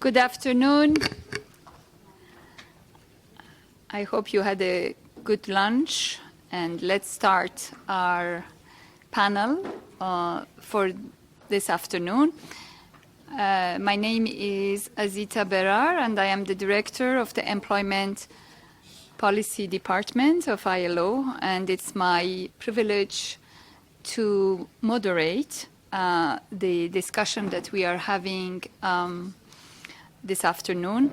Good afternoon. I hope you had a good lunch, and let's start our panel for this afternoon. My name is Azita Berar, and I am the director of the Employment Policy Department of ILO, and it's my privilege to moderate the discussion that we are having this afternoon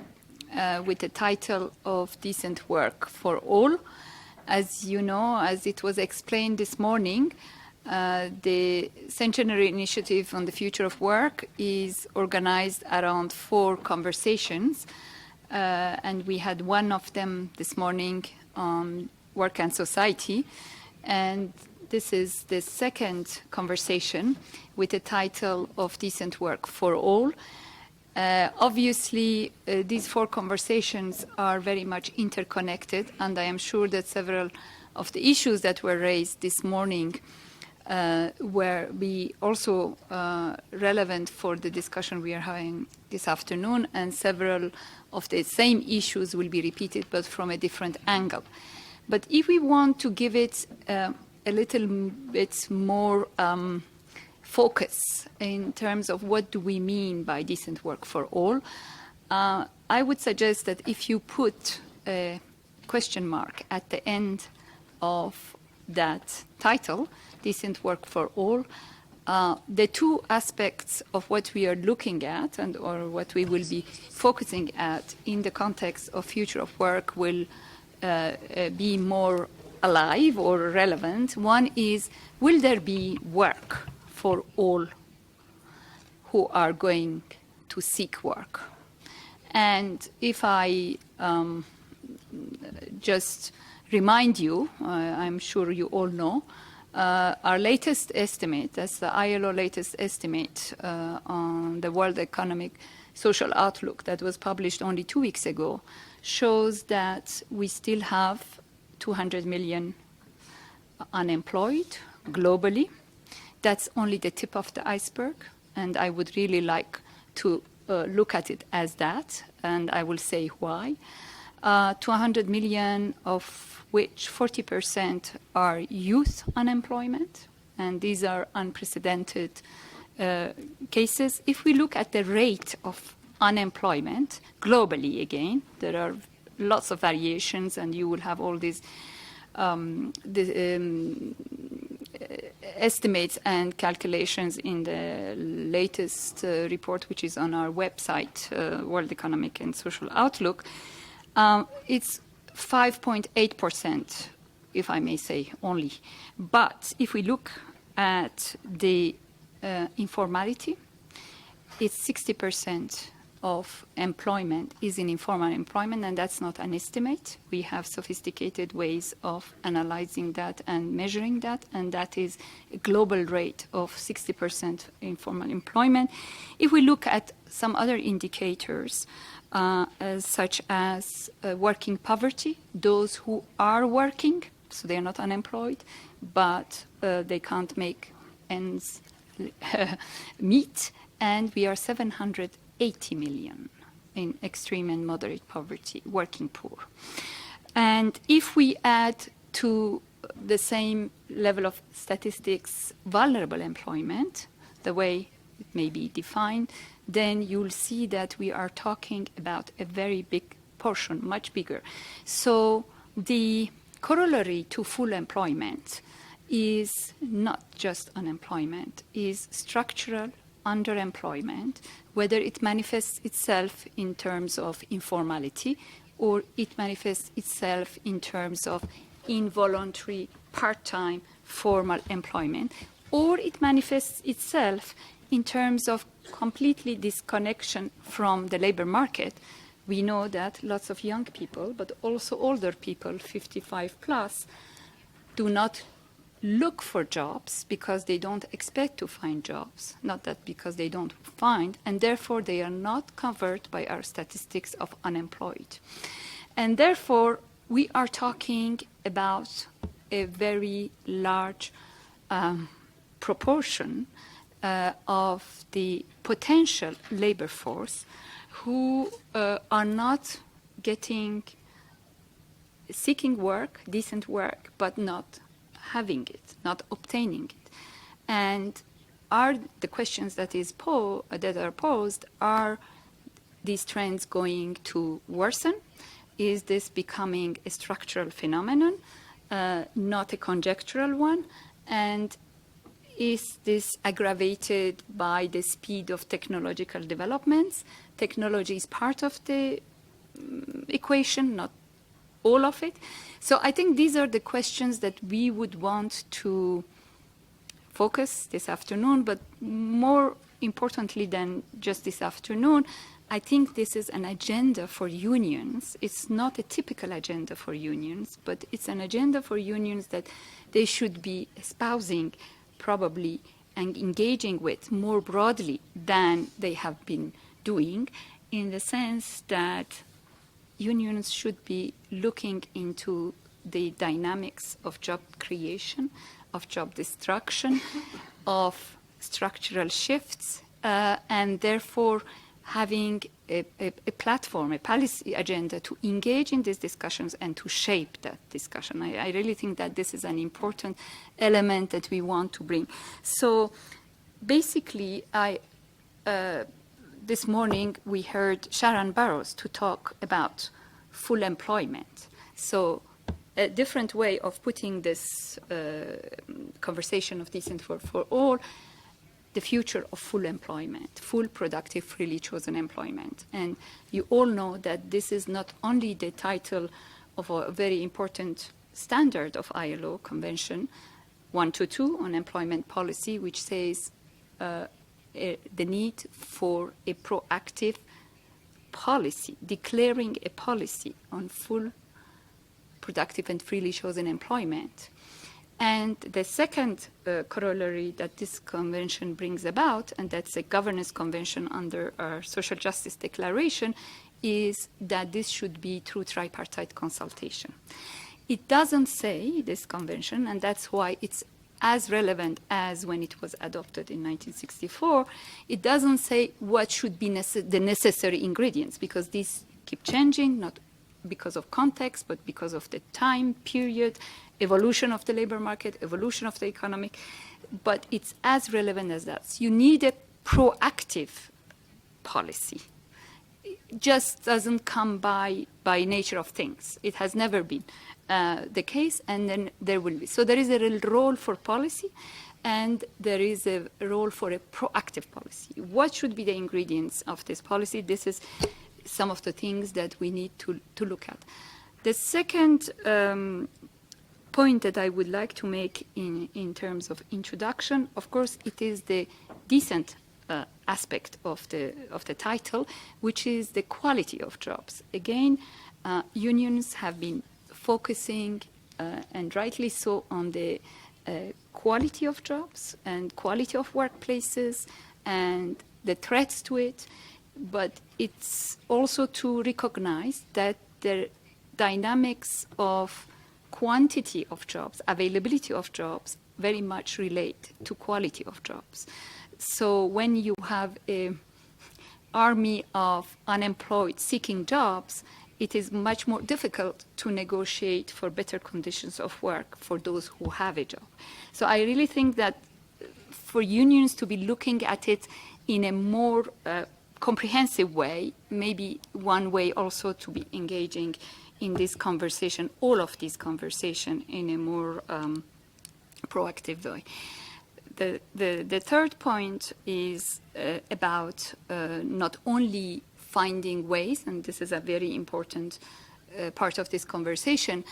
with the title of Decent Work for All. As you know, as it was explained this morning, the Centenary Initiative on the Future of Work is organized around 4 conversations, and we had one of them this morning on work and society, and this is the second conversation with the title of Decent Work for All. Obviously, these 4 conversations are very much interconnected, and I am sure that several of the issues that were raised this morning will be also relevant for the discussion we are having this afternoon, and several of the same issues will be repeated, but from a different angle. But if we want to give it a little bit more focus in terms of what do we mean by decent work for all, I would suggest that if you put a question mark at the end of that title, Decent Work for All, the 2 aspects of what we are looking at and or what we will be focusing at in the context of future of work will be more alive or relevant. One is, will there be work for all who are going to seek work? And if I just remind you, I'm sure you all know, our latest estimate, that's the ILO latest estimate on the World Economic Social Outlook that was published only 2 weeks ago, shows that we still have 200 million unemployed globally. That's only the tip of the iceberg, and I would really like to look at it as that, and I will say why. 200 million, of which 40% are youth unemployment, and these are unprecedented cases. If we look at the rate of unemployment globally, again, there are lots of variations, and you will have all these estimates and calculations in the latest report, which is on our website, World Economic and Social Outlook. It's 5.8%, if I may say, only. But if we look at the informality, it's 60% of employment is in informal employment, and that's not an estimate. We have sophisticated ways of analyzing that and measuring that, and that is a global rate of 60% informal employment. If we look at some other indicators, such as working poverty, those who are working, so they are not unemployed, but they can't make ends meet, and we are 780 million in extreme and moderate poverty, working poor. And if we add to the same level of statistics vulnerable employment, the way it may be defined, then you'll see that we are talking about a very big portion, much bigger. So the corollary to full employment is not just unemployment, is structural underemployment, whether it manifests itself in terms of informality or it manifests itself in terms of involuntary part-time formal employment, or it manifests itself in terms of completely disconnection from the labor market. We know that lots of young people, but also older people, 55 plus, do not look for jobs because they don't expect to find jobs, not that because they don't find, and therefore they are not covered by our statistics of unemployed. And therefore, we are talking about a very large proportion of the potential labor force who are not seeking work, decent work, but not having it, not obtaining it. And are the questions that are posed, are these trends going to worsen? Is this becoming a structural phenomenon, not a conjectural one? And is this aggravated by the speed of technological developments? Technology is part of the equation, not all of it. So I think these are the questions that we would want to focus this afternoon, but more importantly than just this afternoon, I think this is an agenda for unions. It's not a typical agenda for unions, but it's an agenda for unions that they should be espousing probably and engaging with more broadly than they have been doing, in the sense that unions should be looking into the dynamics of job creation, of job destruction, of structural shifts, and therefore having a platform, a policy agenda to engage in these discussions and to shape that discussion. I really think that this is an important element that we want to bring. So basically, this morning we heard Sharon Barrows to talk about full employment. So a different way of putting this conversation of decent work for all, the future of full employment, full productive, freely chosen employment. And you all know that this is not only the title of a very important standard of ILO Convention 122 on employment policy, which says the need for a proactive policy, declaring a policy on full productive and freely chosen employment. And the second corollary that this convention brings about, and that's a governance convention under our social justice declaration, is that this should be through tripartite consultation. It doesn't say, this convention, and that's why it's as relevant as when it was adopted in 1964, it doesn't say what should be the necessary ingredients, because these keep changing, not because of context, but because of the time period, evolution of the labor market, evolution of the economic, but it's as relevant as that. So you need a proactive policy. It just doesn't come by nature of things. It has never been the case, and then there will be. So there is a real role for policy, and there is a role for a proactive policy. What should be the ingredients of this policy? This is some of the things that we need to look at. The second point that I would like to make in terms of introduction, of course, it is the decent aspect of the title, which is the quality of jobs. Again, unions have been focusing, and rightly so, on the quality of jobs and quality of workplaces and the threats to it. But it's also to recognize that the dynamics of quantity of jobs, availability of jobs, very much relate to quality of jobs. So when you have an army of unemployed seeking jobs, it is much more difficult to negotiate for better conditions of work for those who have a job. So I really think that for unions to be looking at it in a more comprehensive way, maybe one way also to be engaging in this conversation, all of this conversation, in a more proactive way. The third point is about not only finding ways, and this is a very important part of this conversation,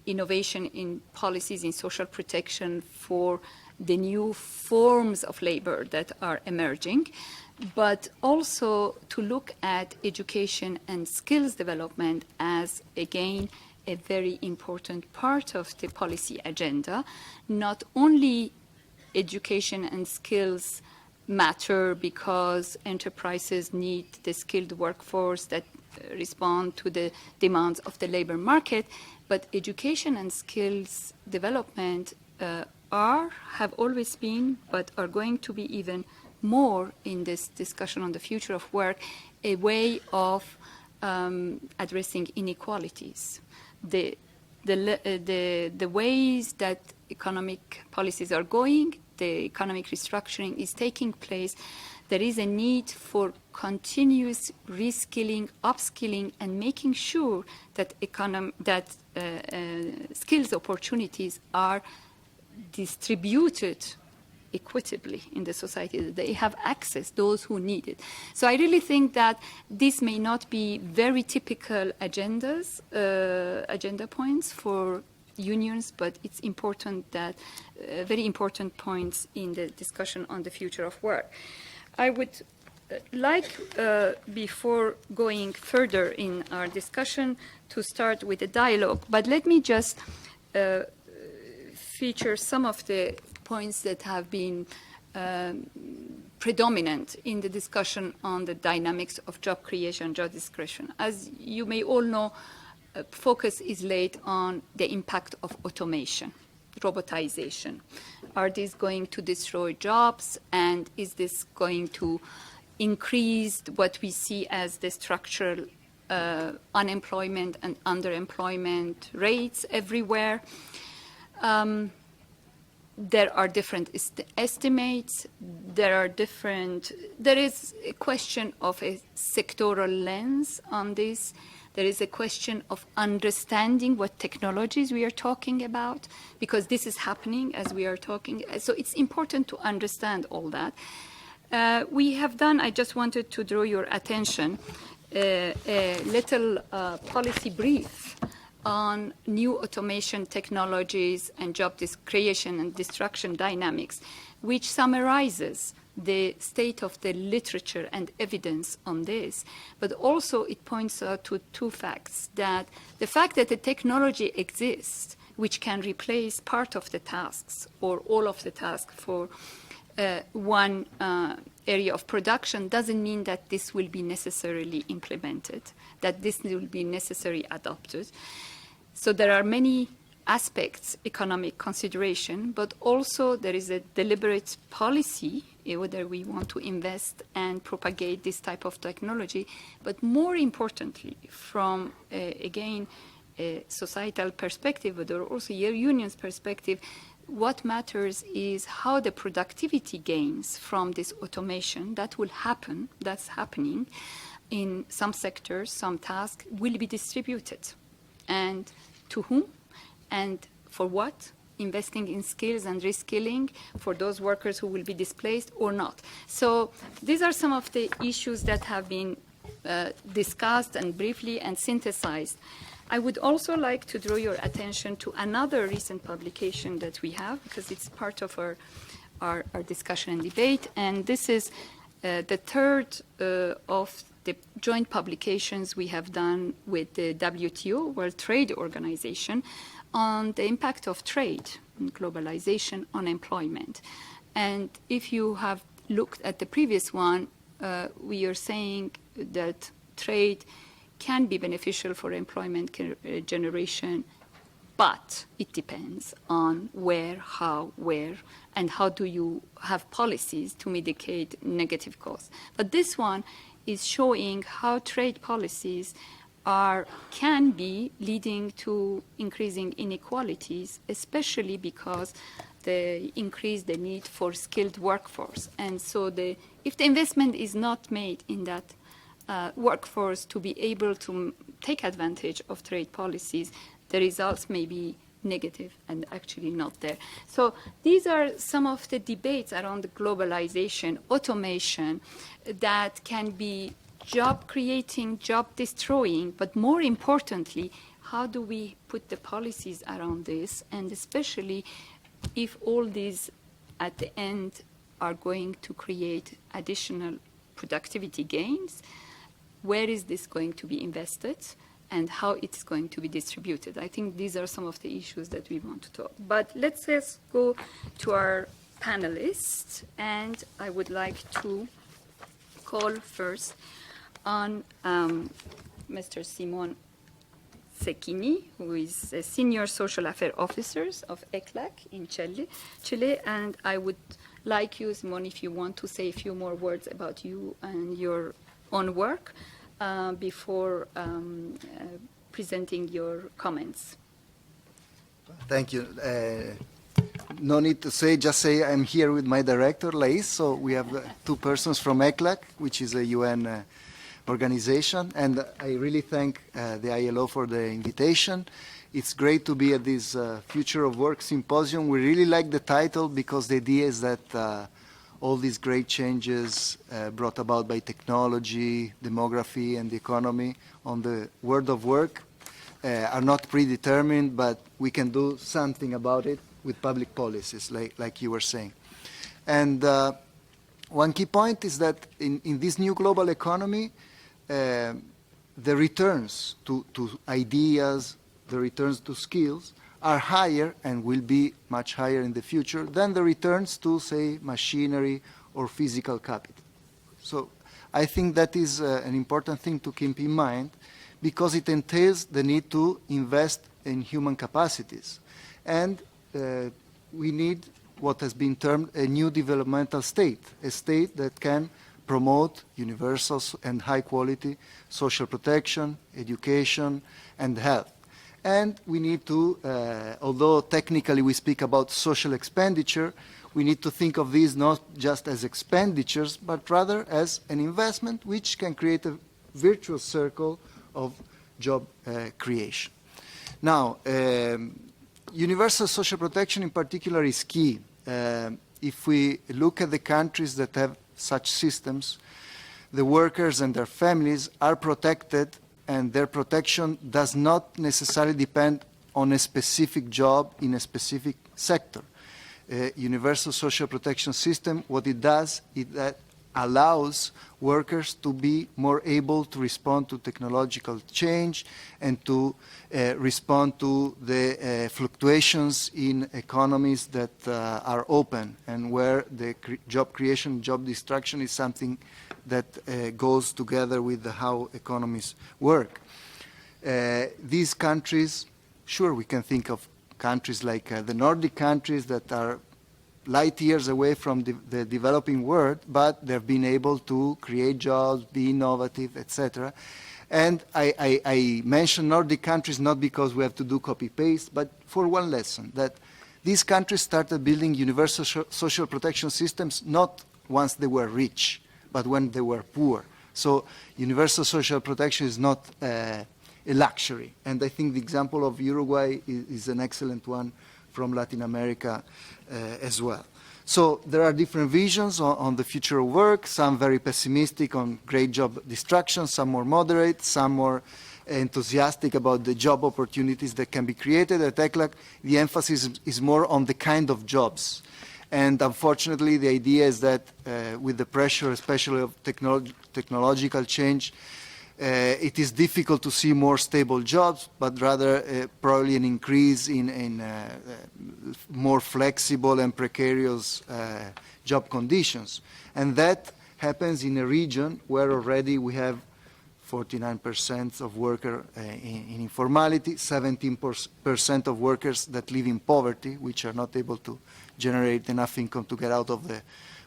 innovation in policies in social protection for the new forms of labor that are emerging, but also to look at education and skills development as, again, a very important part of the policy agenda. Not only education and skills matter because enterprises need the skilled workforce that respond to the demands of the labor market, but education and skills development have always been, but are going to be even more in this discussion on the future of work a way of addressing inequalities. The ways that economic policies are going, the economic restructuring is taking place, there is a need for continuous reskilling, upskilling, and making sure that skills opportunities are distributed equitably in the society, that they have access, those who need it. So I really think that this may not be very typical agenda points for unions, but it's important that, very important points in the discussion on the future of work. I would like, before going further in our discussion, to start with a dialogue, but let me just feature some of the points that have been predominant in the discussion on the dynamics of job creation, job discretion. As you may all know, focus is laid on the impact of automation, robotization. Are these going to destroy jobs, and is this going to increase what we see as the structural unemployment and underemployment rates everywhere? There are different estimates. There is a question of a sectoral lens on this. There is a question of understanding what technologies we are talking about, because this is happening as we are talking. So it's important to understand all that. We have done, I just wanted to draw your attention, a little policy brief on new automation technologies and job creation and destruction dynamics, which summarizes the state of the literature and evidence on this. But also it points out to two facts: that the fact that the technology exists which can replace part of the tasks or all of the tasks for one area of production doesn't mean that this will be necessarily implemented, that this will be necessarily adopted. So there are many aspects, economic consideration, but also there is a deliberate policy, whether we want to invest and propagate this type of technology. But more importantly, from, again, a societal perspective, but also your union's perspective, what matters is how the productivity gains from this automation that will happen, that's happening in some sectors, some tasks, will be distributed. And to whom and for what? Investing in skills and reskilling for those workers who will be displaced or not. So these are some of the issues that have been discussed and briefly and synthesized. I would also like to draw your attention to another recent publication that we have, because it's part of our discussion and debate, and this is the third of the joint publications we have done with the WTO, World Trade Organization, on the impact of trade, globalization, on employment. And if you have looked at the previous one, we are saying that trade can be beneficial for employment generation, but it depends on where, how, where, and how do you have policies to mitigate negative costs. But this one is showing how trade policies can be leading to increasing inequalities, especially because they increase the need for skilled workforce. And so if the investment is not made in that workforce to be able to take advantage of trade policies, the results may be negative and actually not there. So these are some of the debates around the globalization, automation, that can be job creating, job destroying, but more importantly, how do we put the policies around this? And especially if all these at the end are going to create additional productivity gains, where is this going to be invested and how it's going to be distributed? I think these are some of the issues that we want to talk. But let's just go to our panelists, and I would like to call first on Mr. Simon Cecchini, who is a Senior Social Affairs Officer of ACTRAV in Chile, and I would like you, Simone, if you want to say a few more words about you and your own work before presenting your comments. Thank you. No need to say, just say I'm here with my director, Lais. So we have two persons from ACTRAV, which is a UN organization. And I really thank the ILO for the invitation. It's great to be at this Future of Work Symposium. We really like the title because the idea is that all these great changes brought about by technology, demography, and the economy on the world of work are not predetermined, but we can do something about it with public policies, like you were saying. And one key point is that in this new global economy, the returns to ideas, the returns to skills are higher and will be much higher in the future than the returns to, say, machinery or physical capital. So I think that is an important thing to keep in mind because it entails the need to invest in human capacities. And we need what has been termed a new developmental state, a state that can promote universal and high-quality social protection, education, and health. And we need to, although technically we speak about social expenditure, we need to think of these not just as expenditures, but rather as an investment which can create a virtuous circle of job creation. Now, universal social protection in particular is key. If we look at the countries that have such systems, the workers and their families are protected, and their protection does not necessarily depend on a specific job in a specific sector. Universal social protection system, what it does is that allows workers to be more able to respond to technological change and to respond to the fluctuations in economies that are open and where the job creation, job destruction is something that goes together with how economies work. These countries, sure, we can think of countries like the Nordic countries that are light years away from the developing world, but they've been able to create jobs, be innovative, etc. And I mention Nordic countries not because we have to do copy-paste, but for one lesson, that these countries started building universal social protection systems not once they were rich, but when they were poor. So universal social protection is not a luxury. And I think the example of Uruguay is an excellent one from Latin America as well. So there are different visions on the future of work, some very pessimistic on great job destruction, some more moderate, some more enthusiastic about the job opportunities that can be created. At ECLAC, the emphasis is more on the kind of jobs. And unfortunately, the idea is that with the pressure, especially of technological change, it is difficult to see more stable jobs, but rather probably an increase in more flexible and precarious job conditions. And that happens in a region where already we have 49% of workers in informality, 17% of workers that live in poverty, which are not able to generate enough income to get out of the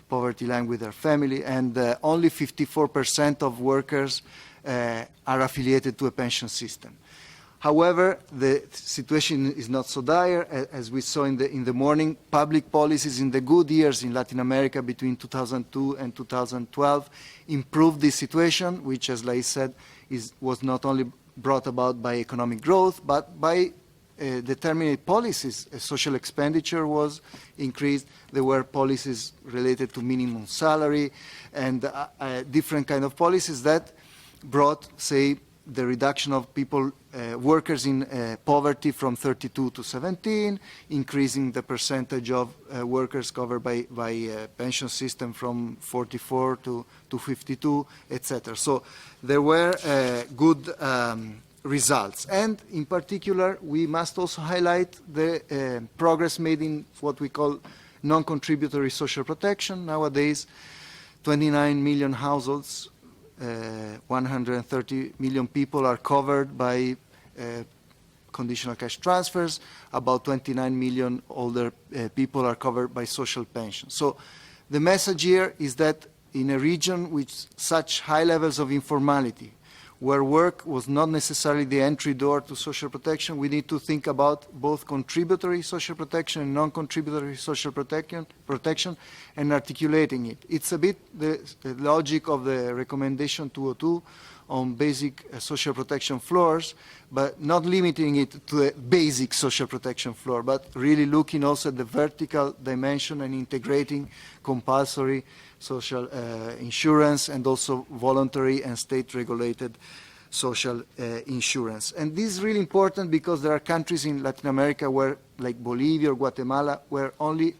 poverty line with their family, and only 54% of workers are affiliated to a pension system. However, the situation is not so dire. As we saw in the morning, public policies in the good years in Latin America between 2002 and 2012 improved this situation, which, as Lai said, was not only brought about by economic growth, but by determined policies. Social expenditure was increased. There were policies related to minimum salary and different kind of policies that brought, say, the reduction of people, workers in poverty from 32 to 17, increasing the percentage of workers covered by pension system from 44 to 52, etc. So there were good results. And in particular, we must also highlight the progress made in what we call non-contributory social protection. Nowadays, 29 million households, 130 million people are covered by conditional cash transfers. About 29 million older people are covered by social pensions. So The message here is that in a region with such high levels of informality, where work was not necessarily the entry door to social protection, we need to think about both contributory social protection and non-contributory social protection and articulating it. It's a bit the logic of the recommendation 202 on basic social protection floors, but not limiting it to a basic social protection floor, but really looking also at the vertical dimension and integrating compulsory social insurance and also voluntary and state-regulated social insurance. And this is really important because there are countries in Latin America where, like Bolivia or Guatemala, where only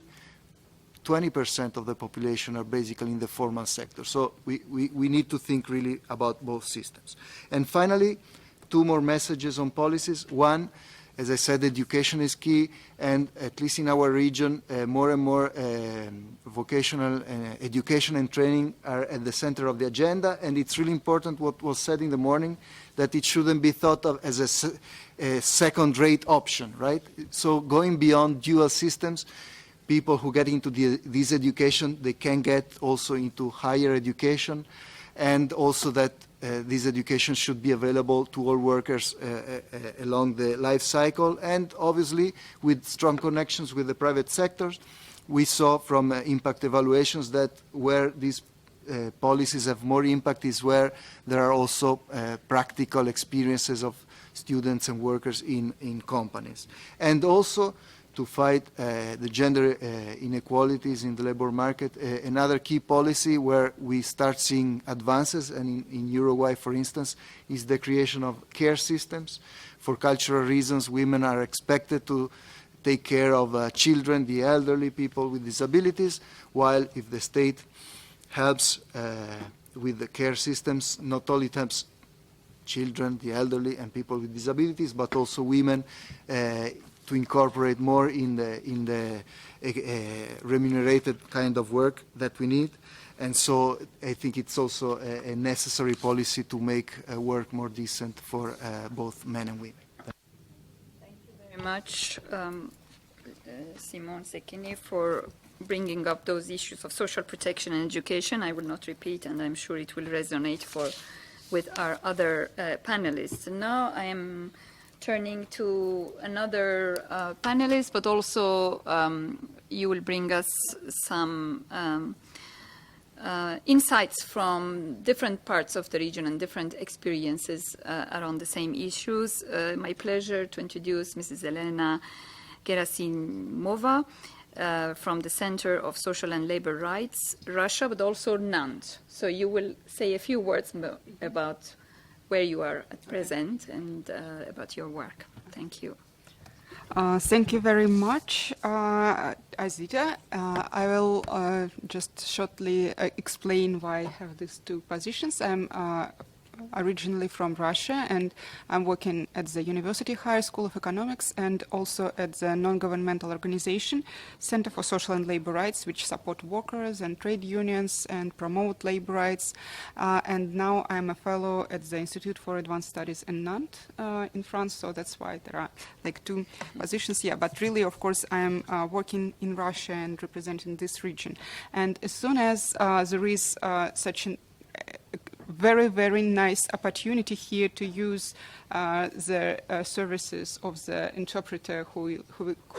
20% of the population are basically in the formal sector. So we need to think really about both systems. And finally, two more messages on policies. One, as I said, education is key, and at least in our region, more and more vocational education and training are at the center of the agenda, and it's really important what was said in the morning, that it shouldn't be thought of as a second-rate option, right? So going beyond dual systems, people who get into this education, they can get also into higher education, and also that this education should be available to all workers along the life cycle, and obviously with strong connections with the private sectors. We saw from impact evaluations that where these policies have more impact is where there are also practical experiences of students and workers in companies. And also to fight the gender inequalities in the labor market. Another key policy where we start seeing advances, and in Uruguay, for instance, is the creation of care systems. For cultural reasons, women are expected to take care of children, the elderly, people with disabilities, while if the state helps with the care systems, not only it helps children, the elderly, and people with disabilities, but also women to incorporate more in the remunerated kind of work that we need. And so I think it's also a necessary policy to make work more decent for both men and women. Thank you very much, Simone Sekini, for bringing up those issues of social protection and education. I will not repeat, and I'm sure it will resonate with our other panelists. Now I am turning to another panelist, but also you will bring us some insights from different parts of the region and different experiences around the same issues. My pleasure to introduce Mrs. Elena Gerasimova from the Center of Social and Labor Rights, Russia, but also Nantes. So you will say a few words about where you are at present and about your work. Thank you. Thank you very much, Azita. I will just shortly explain why I have these two positions. I'm originally from Russia, and I'm working at the University Higher School of Economics and also at the non-governmental organization Center for Social and Labor Rights, which support workers and trade unions and promote labor rights. And now I'm a fellow at the Institute for Advanced Studies in Nantes in France, so that's why there are like two positions here. But really, of course, I'm working in Russia and representing this region. And as soon as there is such an very, very nice opportunity here to use the services of the interpreter who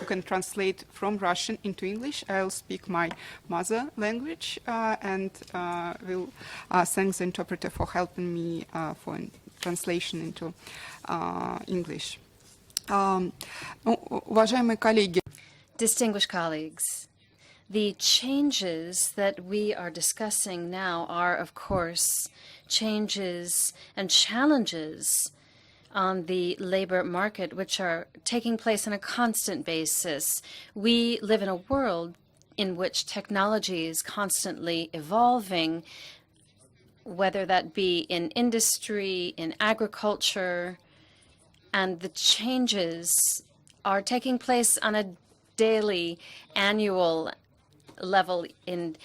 can translate from Russian into English. I'll speak my mother language and will thank the interpreter for helping me for translation into English. Уважаемые коллеги, distinguished colleagues, the changes that we are discussing now are, of course, changes and challenges on the labor market, which are taking place on a constant basis. We live in a world in which technology is constantly evolving, whether that be in industry, in agriculture, and the changes are taking place on a daily, annual level in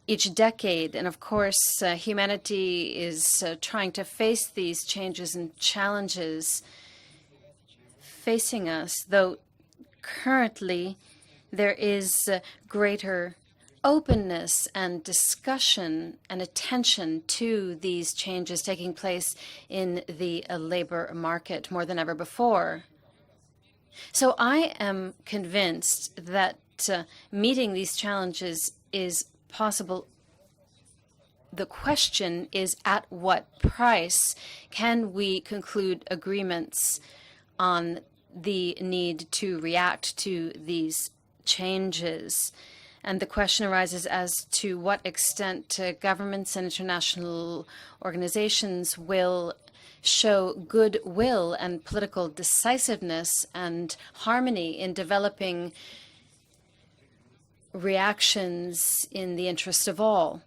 each decade. And of course, humanity is trying to face these changes and challenges facing us, though currently there is greater openness and discussion and attention to these changes taking place in the labor market more than ever before. So I am convinced that meeting these challenges is possible. The question is, at what price can we conclude agreements on the need to react to these changes? And the question arises as to what extent governments and international organizations will show goodwill and political decisiveness and harmony in developing reactions in the interest of all.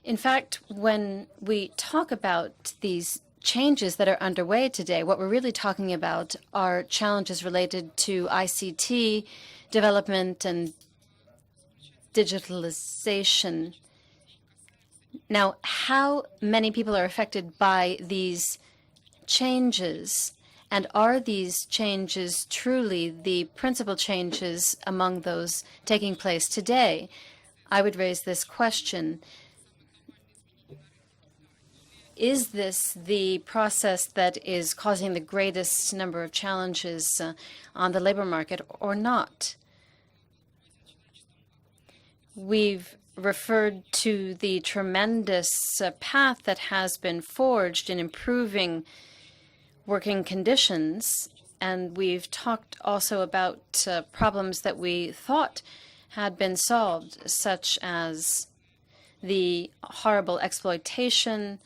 In fact, when we talk about these changes that are underway today, what we're really talking about are challenges related to ICT development and digitalization. Now, how many people are affected by these changes? And are these changes truly the principal changes among those taking place today? I would raise this question. Is this the process that is causing the greatest number of challenges on the labor market or not? We've referred to the tremendous path that has been forged in improving working conditions, and we've talked also about problems that we thought had been solved, such as the horrible exploitation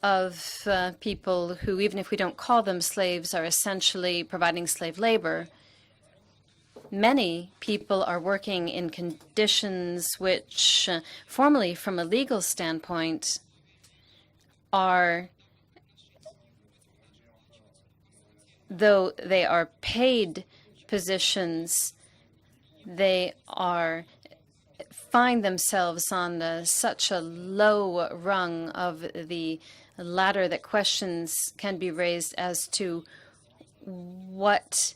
of people who, even if we don't call them slaves, are essentially providing slave labor. Many people are working in conditions which, formally from a legal standpoint, are, though they are paid positions, they find themselves on such a low rung of the ladder that questions can be raised as to what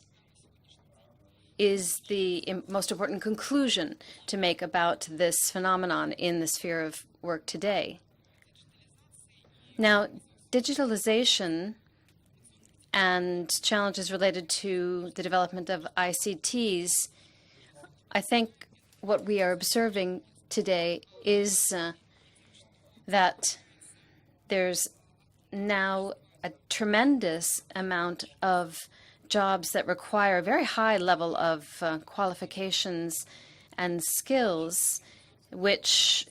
is the most important conclusion to make about this phenomenon in the sphere of work today. Now, digitalization and challenges related to the development of ICTs, I think what we are observing today is that there's now a tremendous amount of jobs that require a very high level of qualifications and skills, which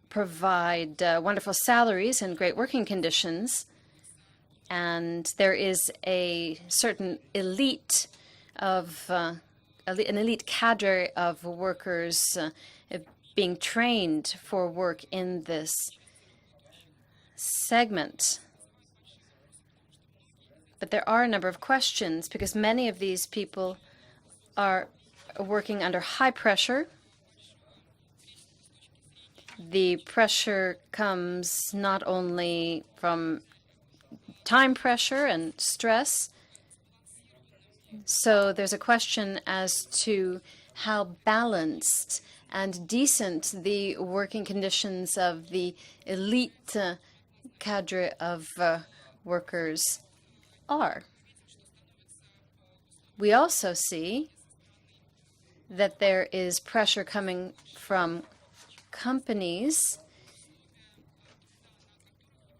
provide wonderful salaries and great working conditions. And there is a certain elite of an elite cadre of workers being trained for work in this segment. But there are a number of questions because many of these people are working under high pressure. The pressure comes not only from time pressure and stress. So there's a question as to how balanced and decent the working conditions of the elite cadre of workers are. We also see that there is pressure coming from companies.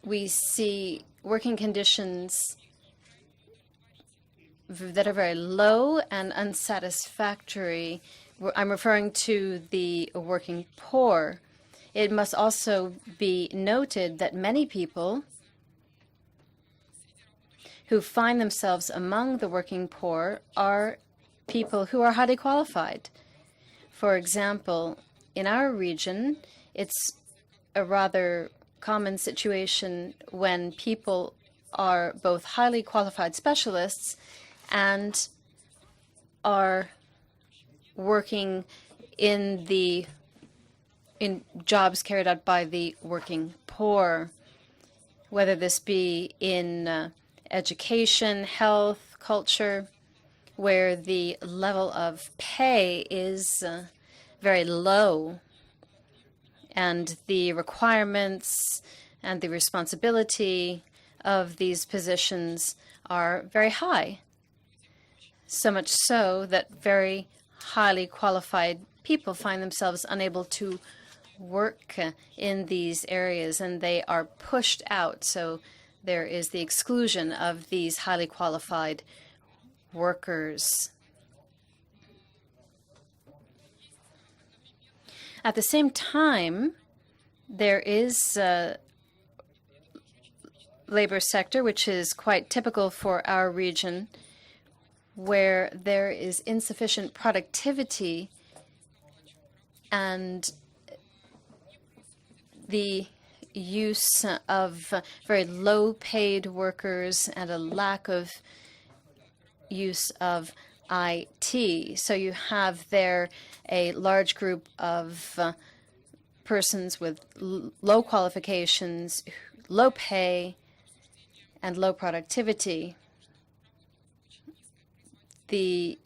We see working conditions that are very low and unsatisfactory. I'm referring to the working poor. It must also be noted that many people who find themselves among the working poor are people who are highly qualified. For example, in our region, it's a rather common situation when people are both highly qualified specialists and are working in jobs carried out by the working poor, whether this be in education, health, culture. where the level of pay is very low, and the requirements and the responsibility of these positions are very high. So much so that very highly qualified people find themselves unable to work in these areas, and they are pushed out. So there is the exclusion of these highly qualified workers. At the same time, there is a labor sector which is quite typical for our region, where there is insufficient productivity and the use of very low-paid workers and a lack of use of IT. So you have there a large group of persons with low qualifications, low pay, and low productivity. The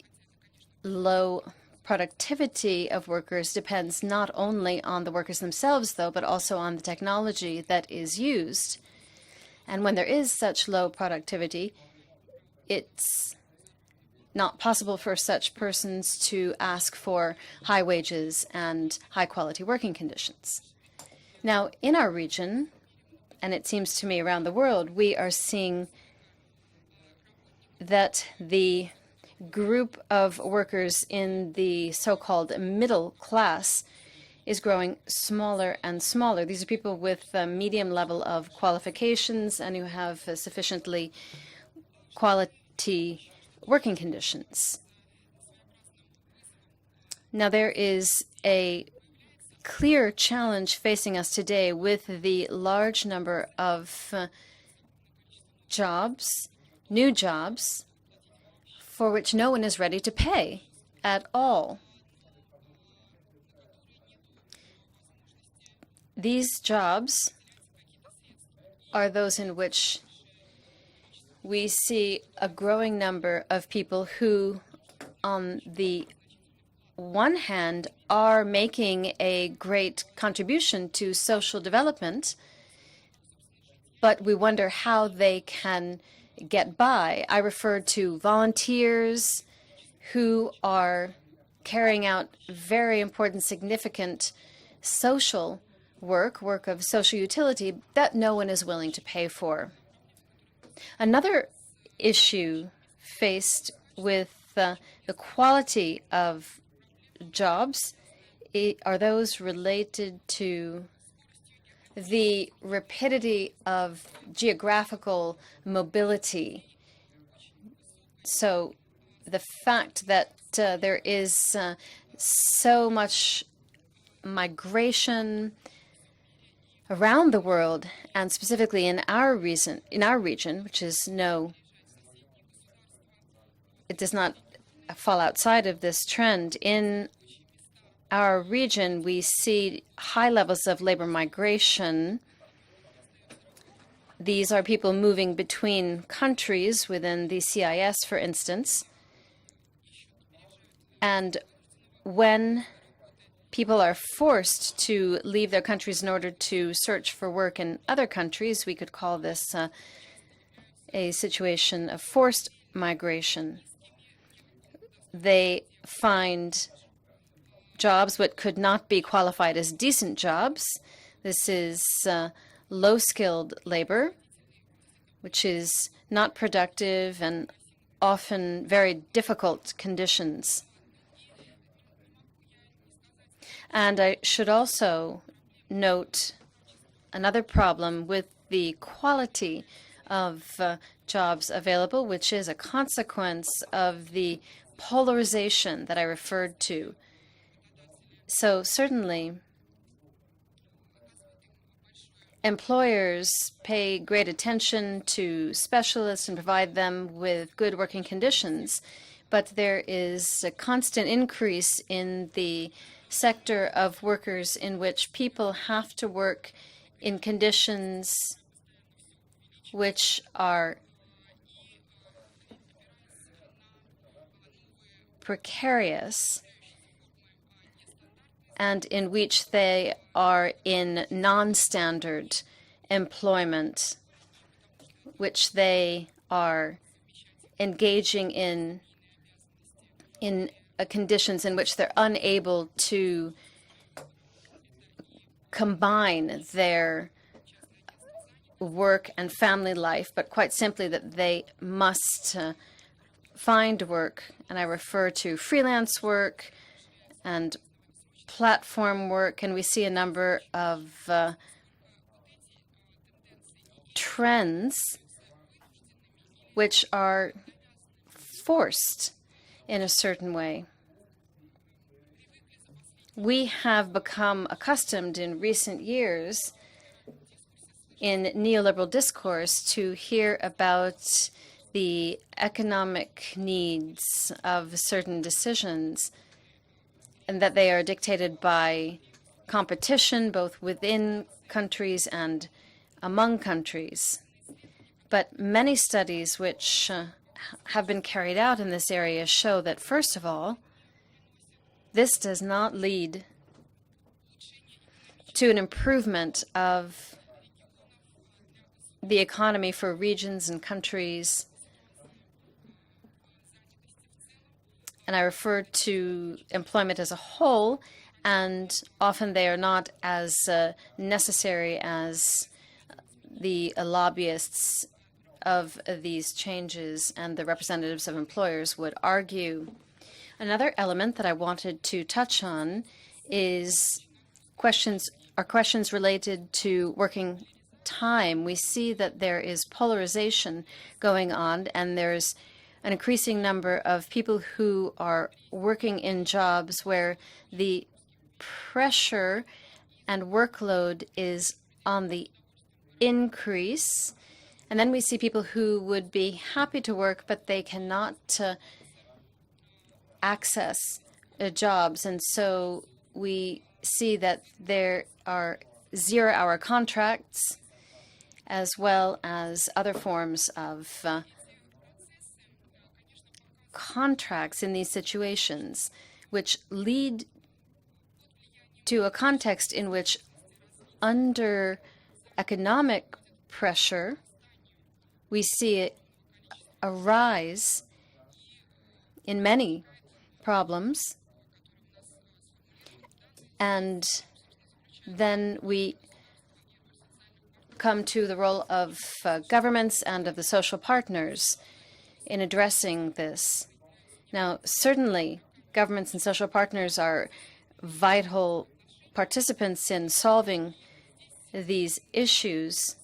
low productivity of workers depends not only on the workers themselves, though, but also on the technology that is used. And when there is such low productivity, it's not possible for such persons to ask for high wages and high-quality working conditions. Now, in our region, and it seems to me around the world, we are seeing that the group of workers in the so-called middle class is growing smaller and smaller. These are people with a medium level of qualifications and who have sufficiently quality working conditions. Now, there is a clear challenge facing us today with the large number of jobs, new jobs, for which no one is ready to pay at all. These jobs are those in which we see a growing number of people who, on the one hand, are making a great contribution to social development, but we wonder how they can get by. I refer to volunteers who are carrying out very important, significant social work of social utility that no one is willing to pay for. Another issue faced with the quality of jobs are those related to the rapidity of geographical mobility. So the fact that there is so much migration around the world, and specifically in our region, which is it does not fall outside of this trend. In our region, we see high levels of labor migration. These are people moving between countries within the CIS, for instance. And when people are forced to leave their countries in order to search for work in other countries, we could call this a situation of forced migration. They find jobs that could not be qualified as decent jobs. This is low-skilled labor, which is not productive and often very difficult conditions. And I should also note another problem with the quality of jobs available, which is a consequence of the polarization that I referred to. So certainly, employers pay great attention to specialists and provide them with good working conditions, but there is a constant increase in the sector of workers in which people have to work in conditions which are precarious and in which they are in non-standard employment, which they are engaging in conditions in which they're unable to combine their work and family life, but quite simply that they must find work. And I refer to freelance work and platform work, and we see a number of trends which are forced in a certain way. We have become accustomed in recent years in neoliberal discourse to hear about the economic needs of certain decisions, and that they are dictated by competition both within countries and among countries. But many studies which have been carried out in this area show that, first of all, this does not lead to an improvement of the economy for regions and countries. And I refer to employment as a whole, and often they are not as necessary as the lobbyists of these changes and the representatives of employers would argue. Another element that I wanted to touch on is questions related to working time. We see that there is polarization going on, and there's an increasing number of people who are working in jobs where the pressure and workload is on the increase. And then we see people who would be happy to work, but they cannot access jobs. And so we see that there are zero-hour contracts as well as other forms of contracts in these situations, which lead to a context in which, under economic pressure, we see a rise in many problems. And then we come to the role of governments and of the social partners in addressing this. Now, certainly, governments and social partners are vital participants in solving these issues.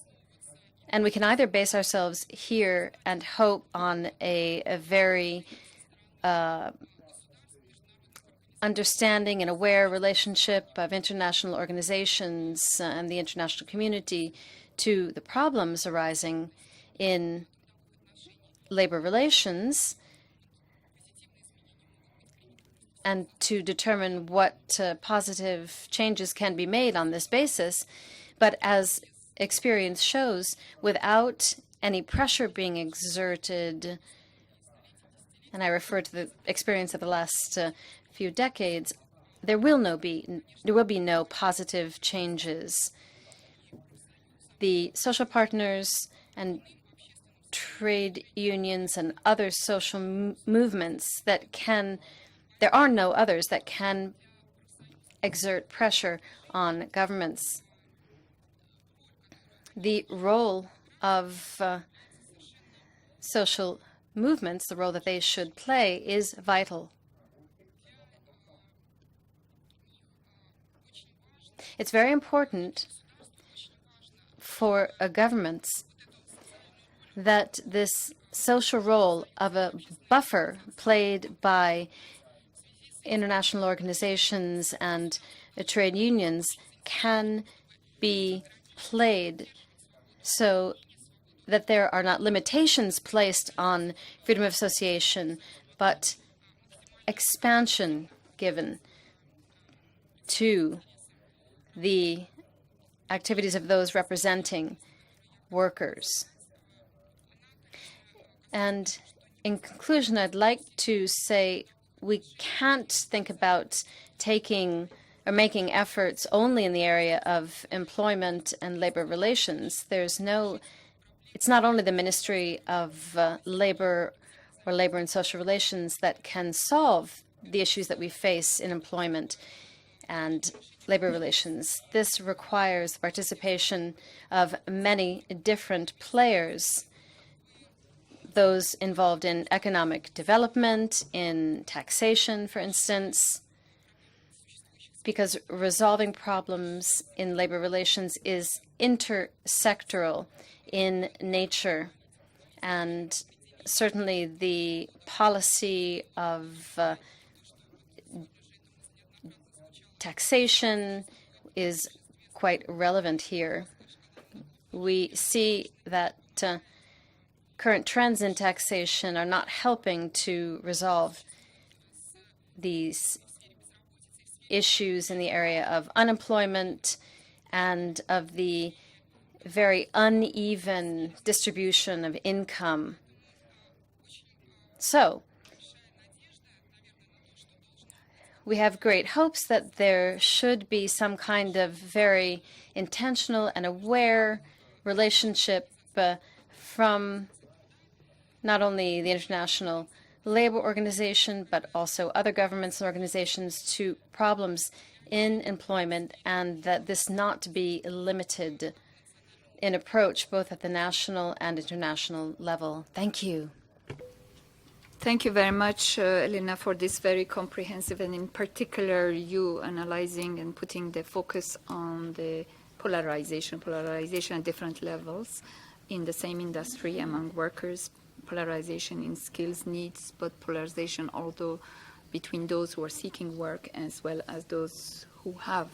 And we can either base ourselves here and hope on a very understanding and aware relationship of international organizations and the international community to the problems arising in labor relations, and to determine what positive changes can be made on this basis. But as experience shows, without any pressure being exerted, and I refer to the experience of the last few decades, there will be no positive changes. The social partners and trade unions and other social movements there are no others that can exert pressure on governments. The role of social movements, the role that they should play, is vital. It's very important for governments that this social role of a buffer played by international organizations and trade unions can be played so that there are not limitations placed on freedom of association, but expansion given to the activities of those representing workers. And in conclusion, I'd like to say we can't think about taking or making efforts only in the area of employment and labor relations. It's not only the Ministry of Labor or Labor and Social Relations that can solve the issues that we face in employment and labor relations. This requires the participation of many different players, those involved in economic development, in taxation, for instance, because resolving problems in labor relations is intersectoral in nature. And certainly the policy of taxation is quite relevant here. We see that current trends in taxation are not helping to resolve these issues in the area of unemployment and of the very uneven distribution of income. So, we have great hopes that there should be some kind of very intentional and aware relationship from not only the International Labor Organization, but also other governments and organizations to problems in employment, and that this not be limited in approach both at the national and international level. Thank you. Thank you very much, Elena, for this very comprehensive, and in particular, you analyzing and putting the focus on the polarization at different levels in the same industry among workers, polarization in skills needs, but polarization also between those who are seeking work as well as those who have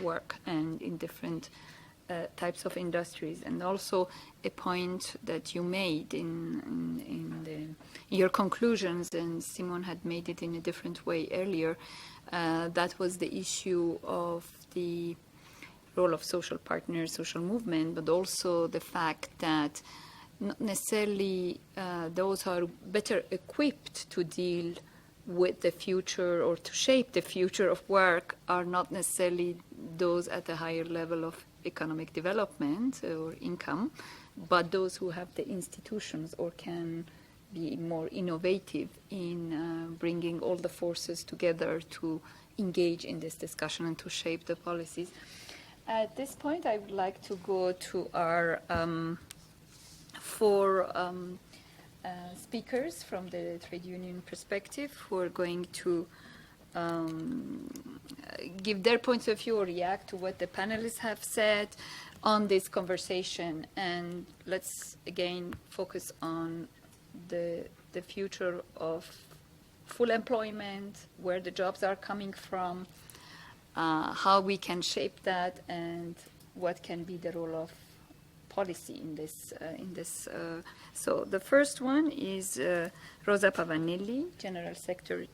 work and in different types of industries. And also a point that you made in your conclusions, and Simone had made it in a different way earlier, that was the issue of the role of social partners, social movement, but also the fact that not necessarily those who are better equipped to deal with the future or to shape the future of work are not necessarily those at a higher level of economic development or income, but those who have the institutions or can be more innovative in bringing all the forces together to engage in this discussion and to shape the policies. At this point, I would like to go to our four speakers from the trade union perspective who are going to give their points of view or react to what the panelists have said on this conversation. And let's again focus on the future of full employment, where the jobs are coming from, how we can shape that, and what can be the role of policy in this. So the first one is Rosa Pavanelli, General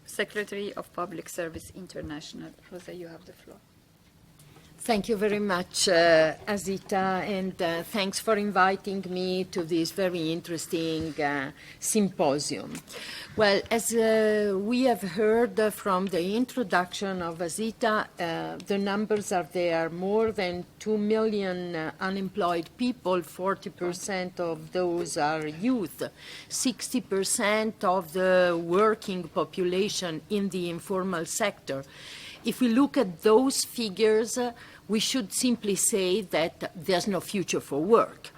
Secretary of Public Service International. Rosa, you have the floor. Thank you very much, Azita, and thanks for inviting me to this very interesting symposium. Well, as we have heard from the introduction of Azita, the numbers are there. More than 2 million unemployed people, 40% of those are youth, 60% of the working population in the informal sector. If we look at those figures, we should simply say that there's no future for work.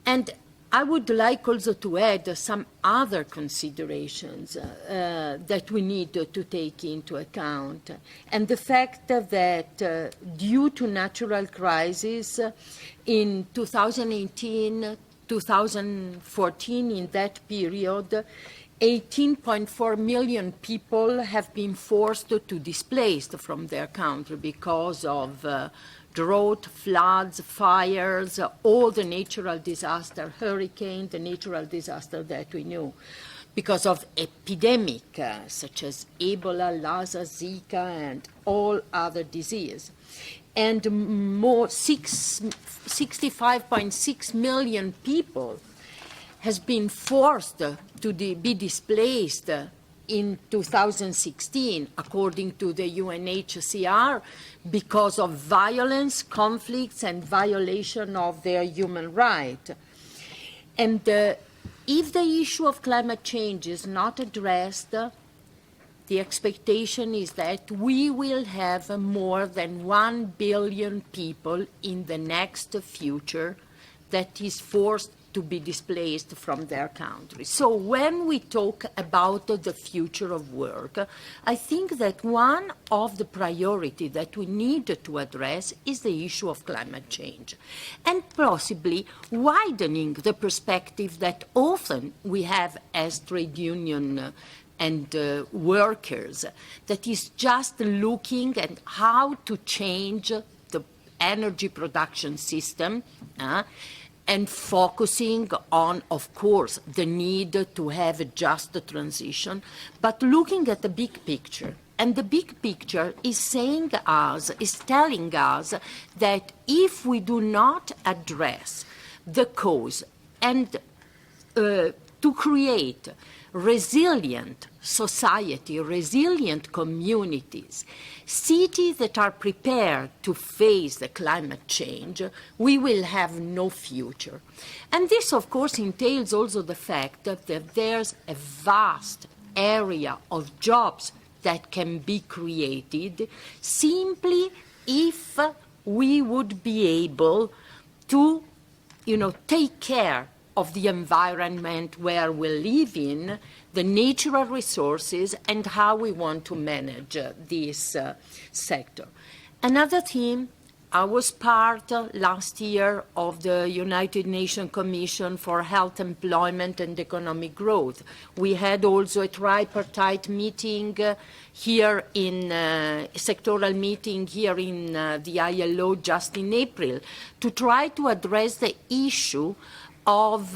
And I would like also to add some other considerations that we need to take into account. And the fact that due to natural crisis in 2018, 2014, in that period, 18.4 million people have been forced to displace from their country because of drought, floods, fires, all the natural disaster, hurricane, the natural disaster that we know, because of epidemic such as Ebola, Lassa, Zika, and all other diseases. And more 65.6 million people has been forced to be displaced in 2016, according to the UNHCR, because of violence, conflicts, and violation of their human rights. And if the issue of climate change is not addressed, the expectation is that we will have more than 1 billion people in the next future that is forced to be displaced from their country. So when we talk about the future of work, I think that one of the priorities that we need to address is the issue of climate change, and possibly widening the perspective that often we have as trade union and workers, that is just looking at how to change the energy production system and focusing on, of course, the need to have a just transition, but looking at the big picture. And the big picture is telling us that if we do not address the cause and to create resilient society, resilient communities, cities that are prepared to face the climate change, we will have no future. And this, of course, entails also the fact that there's a vast area of jobs that can be created simply if we would be able to, take care of the environment where we live in, the natural resources, and how we want to manage this sector. Another theme, I was part last year of the United Nations Commission for Health, Employment and Economic Growth. We had also a tripartite meeting here in, sectoral meeting here in the ILO just in April to try to address the issue of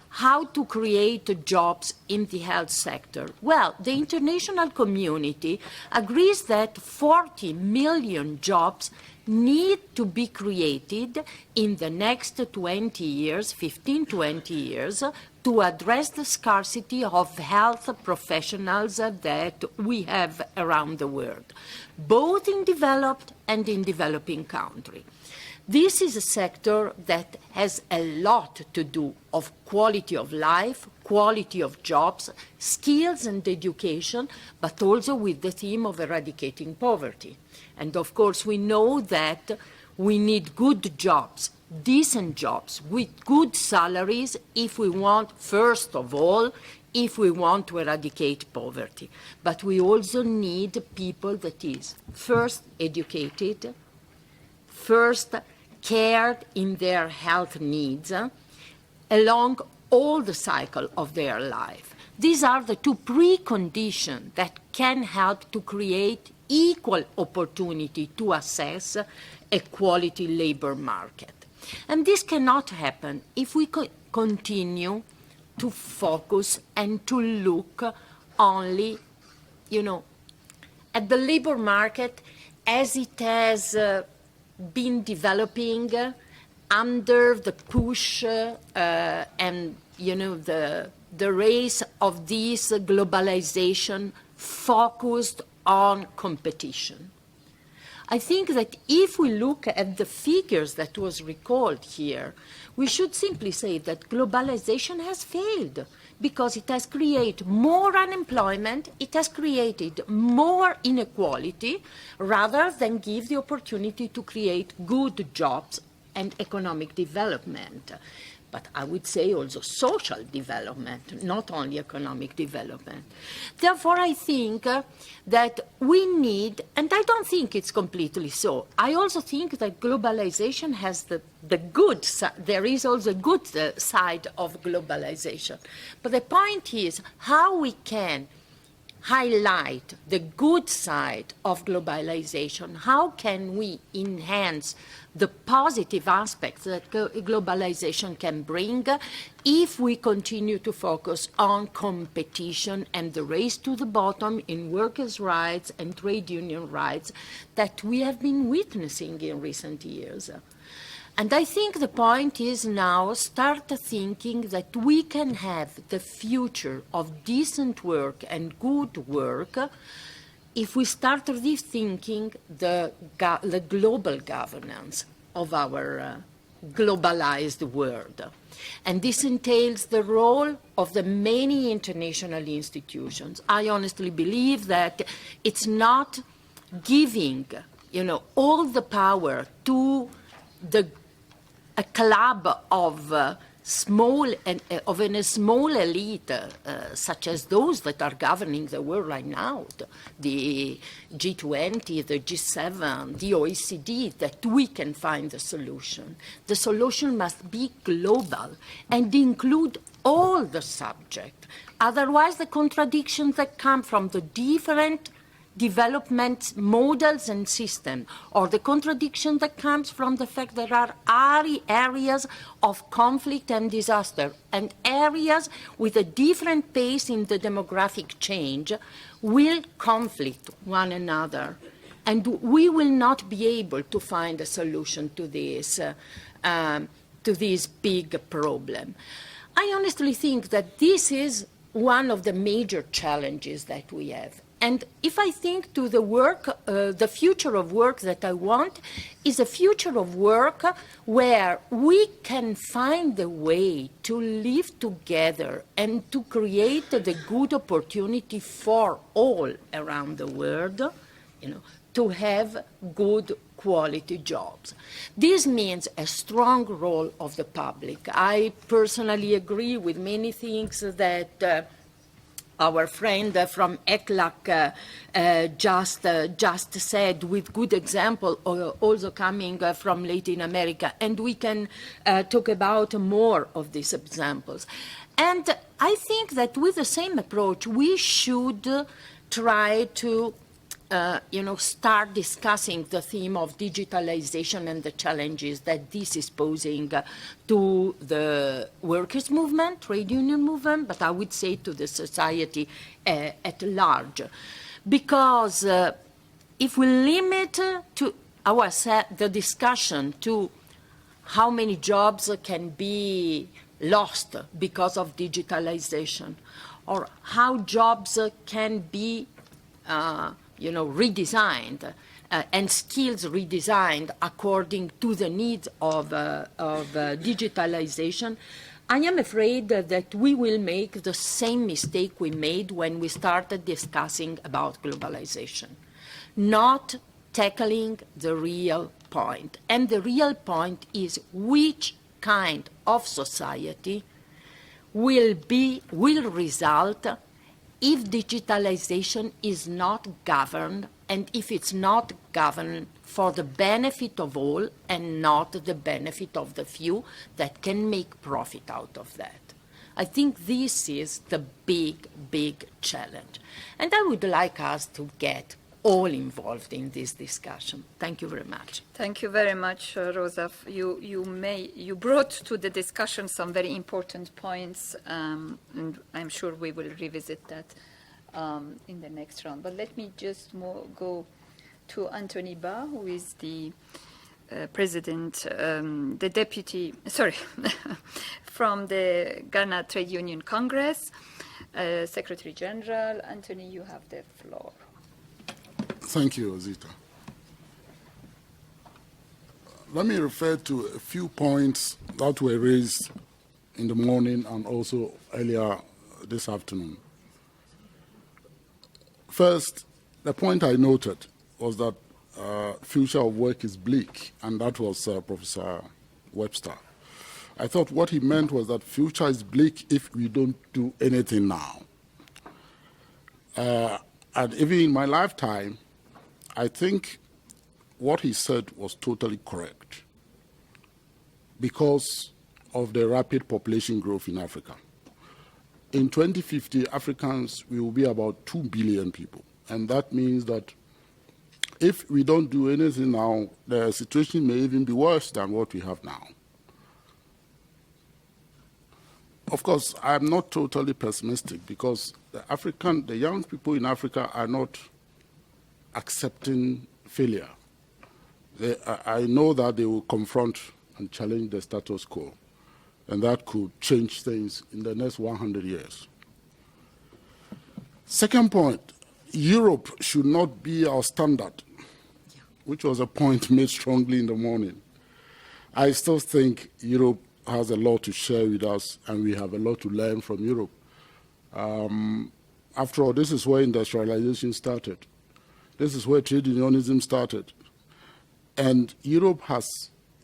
how to create jobs in the health sector. Well, the international community agrees that 40 million jobs need to be created in the next 20 years, 15, 20 years, to address the scarcity of health professionals that we have around the world, both in developed and in developing countries. This is a sector that has a lot to do of quality of life, quality of jobs, skills and education, but also with the theme of eradicating poverty. And of course, we know that we need good jobs, decent jobs, with good salaries if we want, first of all, if we want to eradicate poverty. But we also need people that is first educated, first cared in their health needs along all the cycle of their life. These are the two preconditions that can help to create equal opportunity to access a quality labor market. And this cannot happen if we continue to focus and to look only, at the labor market as it has been developing under the push and the race of this globalization focused on competition. I think that if we look at the figures that was recalled here, we should simply say that globalization has failed because it has created more unemployment, it has created more inequality, rather than give the opportunity to create good jobs and economic development. But I would say also social development, not only economic development. Therefore, I think that we need, and I don't think it's completely so, I also think that globalization has the good side. There is also a good side of globalization. But the point is how we can highlight the good side of globalization. How can we enhance the positive aspects that globalization can bring if we continue to focus on competition and the race to the bottom in workers' rights and trade union rights that we have been witnessing in recent years? And I think the point is now start thinking that we can have the future of decent work and good work if we start rethinking the global governance of our globalized world. And this entails the role of the many international institutions. I honestly believe that it's not giving, all the power to a club of a small elite, such as those that are governing the world right now, the G20, the G7, the OECD, that we can find the solution. The solution must be global and include all the subjects. Otherwise, the contradictions that come from the different development models and systems, or the contradiction that comes from the fact there are areas of conflict and disaster and areas with a different pace in the demographic change will conflict one another. And we will not be able to find a solution to this big problem. I honestly think that this is one of the major challenges that we have. And if I think to the work, the future of work that I want is a future of work where we can find a way to live together and to create the good opportunity for all around the world, to have good quality jobs. This means a strong role of the public. I personally agree with many things that our friend from ACTRAV just said, with good example also coming from Latin America, and we can talk about more of these examples. And I think that with the same approach, we should try to start discussing the theme of digitalization and the challenges that this is posing to the workers' movement, trade union movement, but I would say to the society at large. Because if we limit the discussion to how many jobs can be lost because of digitalization, or how jobs can be redesigned and skills redesigned according to the needs of digitalization, I am afraid that we will make the same mistake we made when we started discussing about globalization, not tackling the real point. And the real point is which kind of society will result if digitalization is not governed, and if it's not governed for the benefit of all and not the benefit of the few that can make profit out of that. I think this is the big, big challenge. And I would like us to get all involved in this discussion. Thank you very much. Thank you very much, Rosa. You brought to the discussion some very important points, and I'm sure we will revisit that in the next round. But let me just go to Anthony Ba, who is the president, the deputy, from the Ghana Trade Union Congress, Secretary General. Anthony, you have the floor. Thank you, Zita. Let me refer to a few points that were raised in the morning and also earlier this afternoon. First, the point I noted was that future of work is bleak, and that was Professor Webster. I thought what he meant was that future is bleak if we don't do anything now. And even in my lifetime, I think what he said was totally correct because of the rapid population growth in Africa. In 2050, Africans will be about 2 billion people. And that means that if we don't do anything now, the situation may even be worse than what we have now. Of course, I'm not totally pessimistic because the young people in Africa are not accepting failure. I know that they will confront and challenge the status quo. And that could change things in the next 100 years. Second point, Europe should not be our standard, which was a point made strongly in the morning. I still think Europe has a lot to share with us, and we have a lot to learn from Europe. After all, this is where industrialization started. This is where trade unionism started. And Europe has,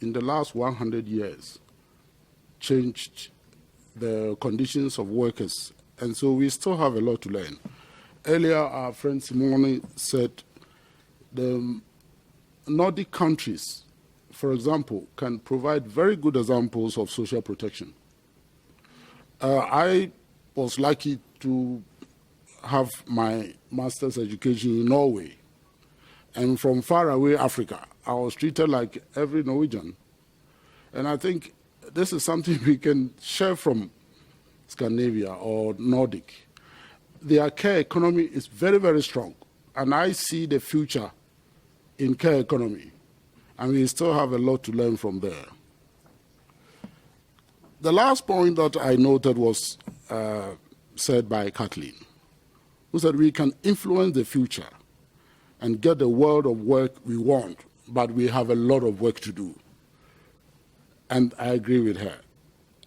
in the last 100 years, changed the conditions of workers. And so we still have a lot to learn. Earlier, our friend Simone said the Nordic countries, for example, can provide very good examples of social protection. I was lucky to have my master's education in Norway. And from far away Africa, I was treated like every Norwegian. And I think this is something we can share from Scandinavia or Nordic. Their care economy is very, very strong. And I see the future in care economy. And we still have a lot to learn from there. The last point that I noted was said by Kathleen, who said we can influence the future and get the world of work we want, but we have a lot of work to do. And I agree with her.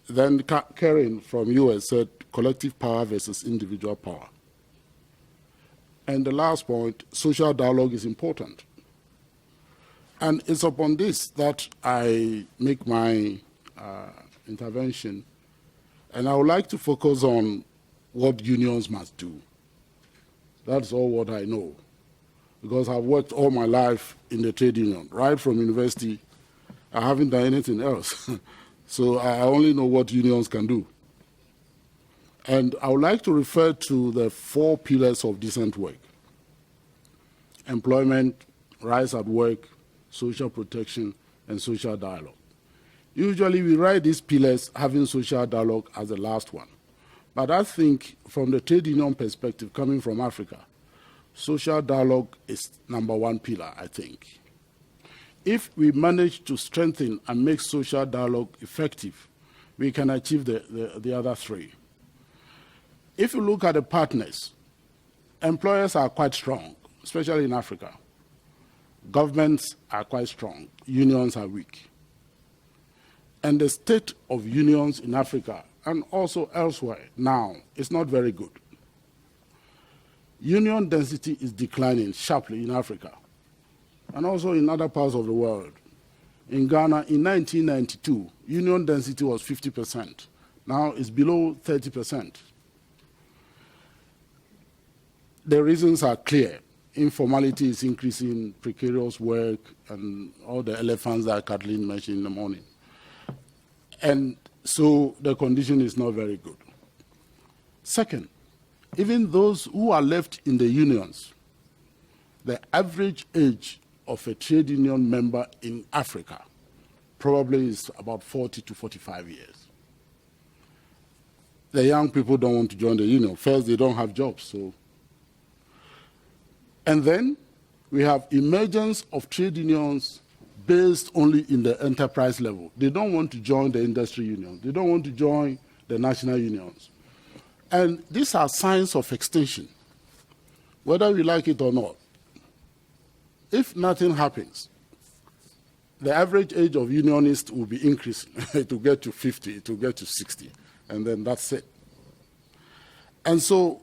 Then Karen from US said collective power versus individual power. And the last point, social dialogue is important. And it's upon this that I make my intervention. And I would like to focus on what unions must do. That's all what I know. Because I've worked all my life in the trade union, right from university. I haven't done anything else. So I only know what unions can do. And I would like to refer to the 4 pillars of decent work: employment, rights at work, social protection, and social dialogue. Usually we write these pillars having social dialogue as the last one. But I think from the trade union perspective, coming from Africa, social dialogue is number 1 pillar, I think. If we manage to strengthen and make social dialogue effective, we can achieve the other 3. If you look at the partners, employers are quite strong, especially in Africa. Governments are quite strong. Unions are weak. And the state of unions in Africa and also elsewhere now is not very good. Union density is declining sharply in Africa and also in other parts of the world. In Ghana, in 1992, union density was 50%. Now it's below 30%. The reasons are clear. Informality is increasing, precarious work, and all the elephants that Kathleen mentioned in the morning. And so the condition is not very good. Second, even those who are left in the unions, the average age of a trade union member in Africa probably is about 40 to 45 years. The young people don't want to join the union. First, they don't have jobs. So. And then we have emergence of trade unions based only in the enterprise level. They don't want to join the industry unions. They don't want to join the national unions. And these are signs of extinction, whether we like it or not. If nothing happens, the average age of unionists will be increasing. It will get to 50, it will get to 60, and then that's it. And so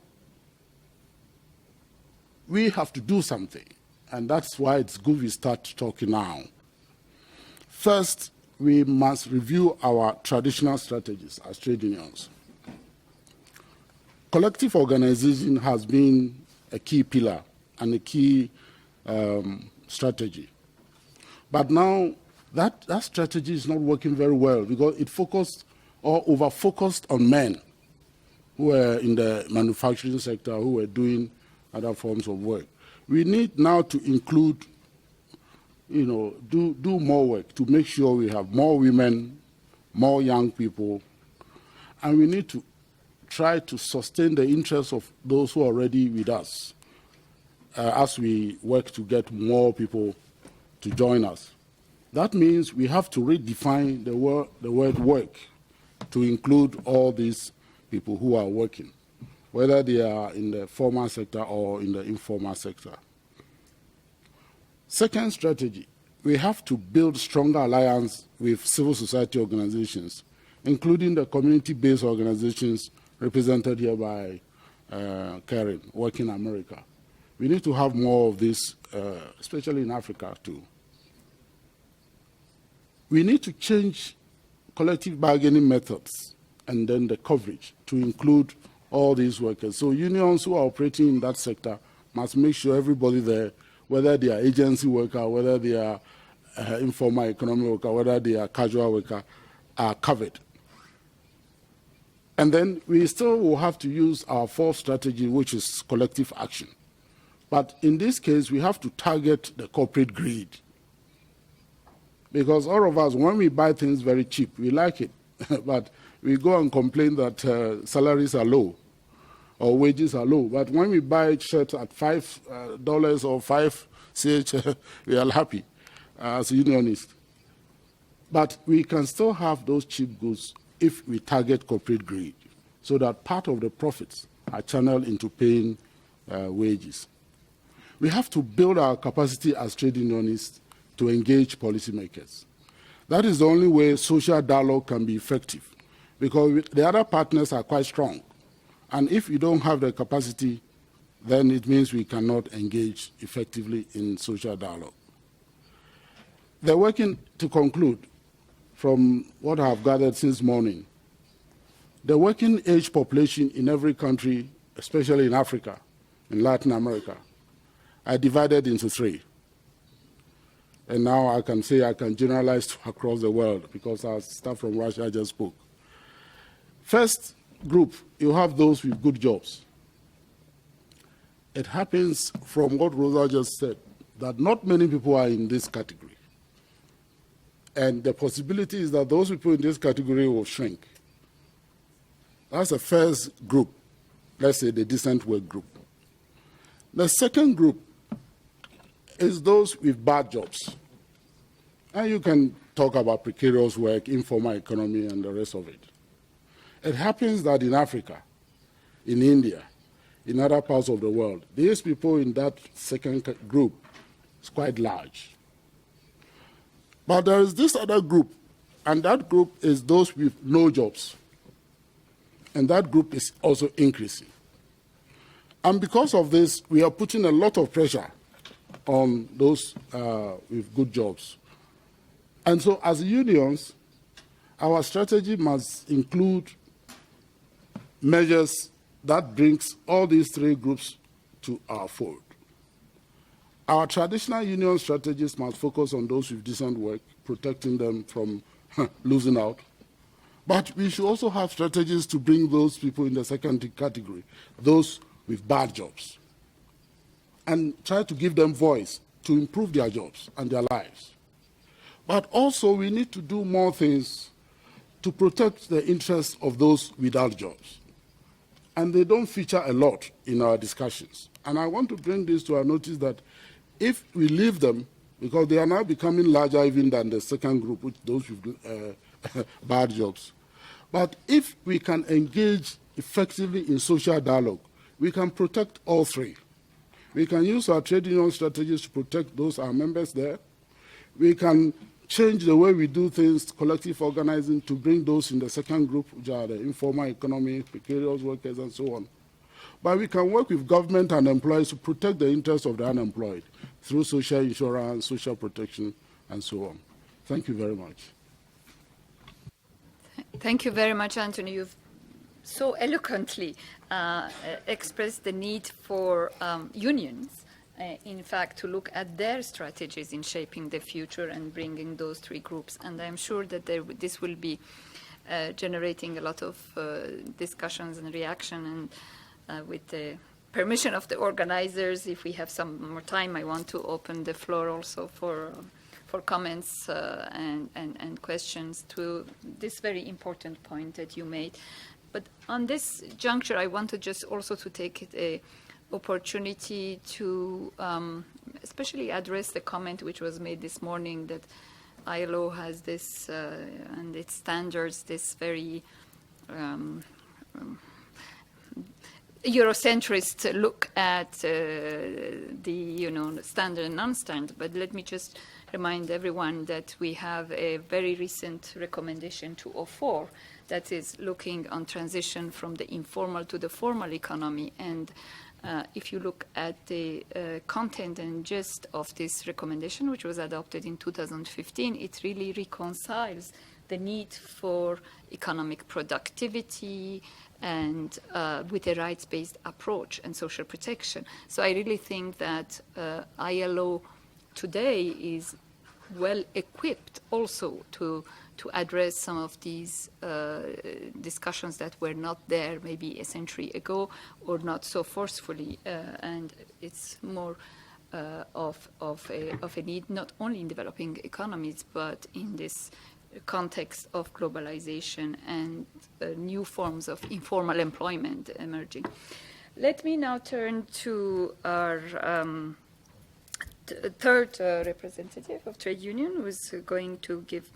we have to do something, and that's why it's good we start talking now. First, we must review our traditional strategies as trade unions. Collective organization has been a key pillar and a key strategy. But now that strategy is not working very well because it focused or over-focused on men who were in the manufacturing sector, who were doing other forms of work. We need now to include, do more work to make sure we have more women, more young people, and we need to try to sustain the interests of those who are already with us as we work to get more people to join us. That means we have to redefine the word work to include all these people who are working, whether they are in the formal sector or in the informal sector. Second strategy, we have to build stronger alliance with civil society organizations, including the community-based organizations represented here by Karen, Working America. We need to have more of this, especially in Africa too. We need to change collective bargaining methods and then the coverage to include all these workers. So unions who are operating in that sector must make sure everybody there, whether they are agency worker, whether they are informal economic worker, whether they are casual worker, are covered. And then we still will have to use our fourth strategy, which is collective action. But in this case, we have to target the corporate greed. Because all of us, when we buy things very cheap, we like it. But we go and complain that salaries are low or wages are low. But when we buy shirts at $5 or 5 CH, we are happy as unionists. But we can still have those cheap goods if we target corporate greed, so that part of the profits are channeled into paying wages. We have to build our capacity as trade unionists to engage policymakers. That is the only way social dialogue can be effective, because the other partners are quite strong. And if we don't have the capacity, then it means we cannot engage effectively in social dialogue. To conclude, from what I have gathered since morning, the working age population in every country, especially in Africa, in Latin America, are divided into 3. And now I can say I can generalize across the world because our staff from Russia just spoke. First group, you have those with good jobs. It happens from what Rosa just said, that not many people are in this category. And the possibility is that those people in this category will shrink. That's the first group, let's say the decent work group. The second group is those with bad jobs. And you can talk about precarious work, informal economy, and the rest of it. It happens that in Africa, in India, in other parts of the world, these people in that second group is quite large. But there is this other group, and that group is those with no jobs. And that group is also increasing. And because of this, we are putting a lot of pressure on those with good jobs. And so as unions, our strategy must include measures that brings all these 3 groups to our fold. Our traditional union strategies must focus on those with decent work, protecting them from losing out. But we should also have strategies to bring those people in the second category, those with bad jobs, and try to give them voice to improve their jobs and their lives. But also we need to do more things to protect the interests of those without jobs. And they don't feature a lot in our discussions. And I want to bring this to our notice that if we leave them, because they are now becoming larger even than the second group, which those with bad jobs. But if we can engage effectively in social dialogue, we can protect all 3. We can use our trade union strategies to protect those our members there. We can change the way we do things, collective organizing, to bring those in the second group, which are the informal economy, precarious workers, and so on. But we can work with government and employees to protect the interests of the unemployed through social insurance, social protection, and so on. Thank you very much. Thank you very much, Anthony. You've so eloquently expressed the need for unions, in fact, to look at their strategies in shaping the future and bringing those 3 groups. And I'm sure that this will be generating a lot of discussions and reaction. And with the permission of the organizers, if we have some more time, I want to open the floor also for comments and questions to this very important point that you made. But on this juncture, I wanted just also to take an opportunity to especially address the comment which was made this morning that ILO has this, and its standards, this very Eurocentrist look at the standard and non-standard. But let me just remind everyone that we have a very recent recommendation 204 that is looking on transition from the informal to the formal economy. And if you look at the content and gist of this recommendation, which was adopted in 2015, it really reconciles the need for economic productivity and with a rights-based approach and social protection. So I really think that ILO today is well equipped also to address some of these discussions that were not there maybe a century ago or not so forcefully, and it's more of a need not only in developing economies but in this context of globalization and new forms of informal employment emerging. Let me now turn to our third representative of trade union, who is going to give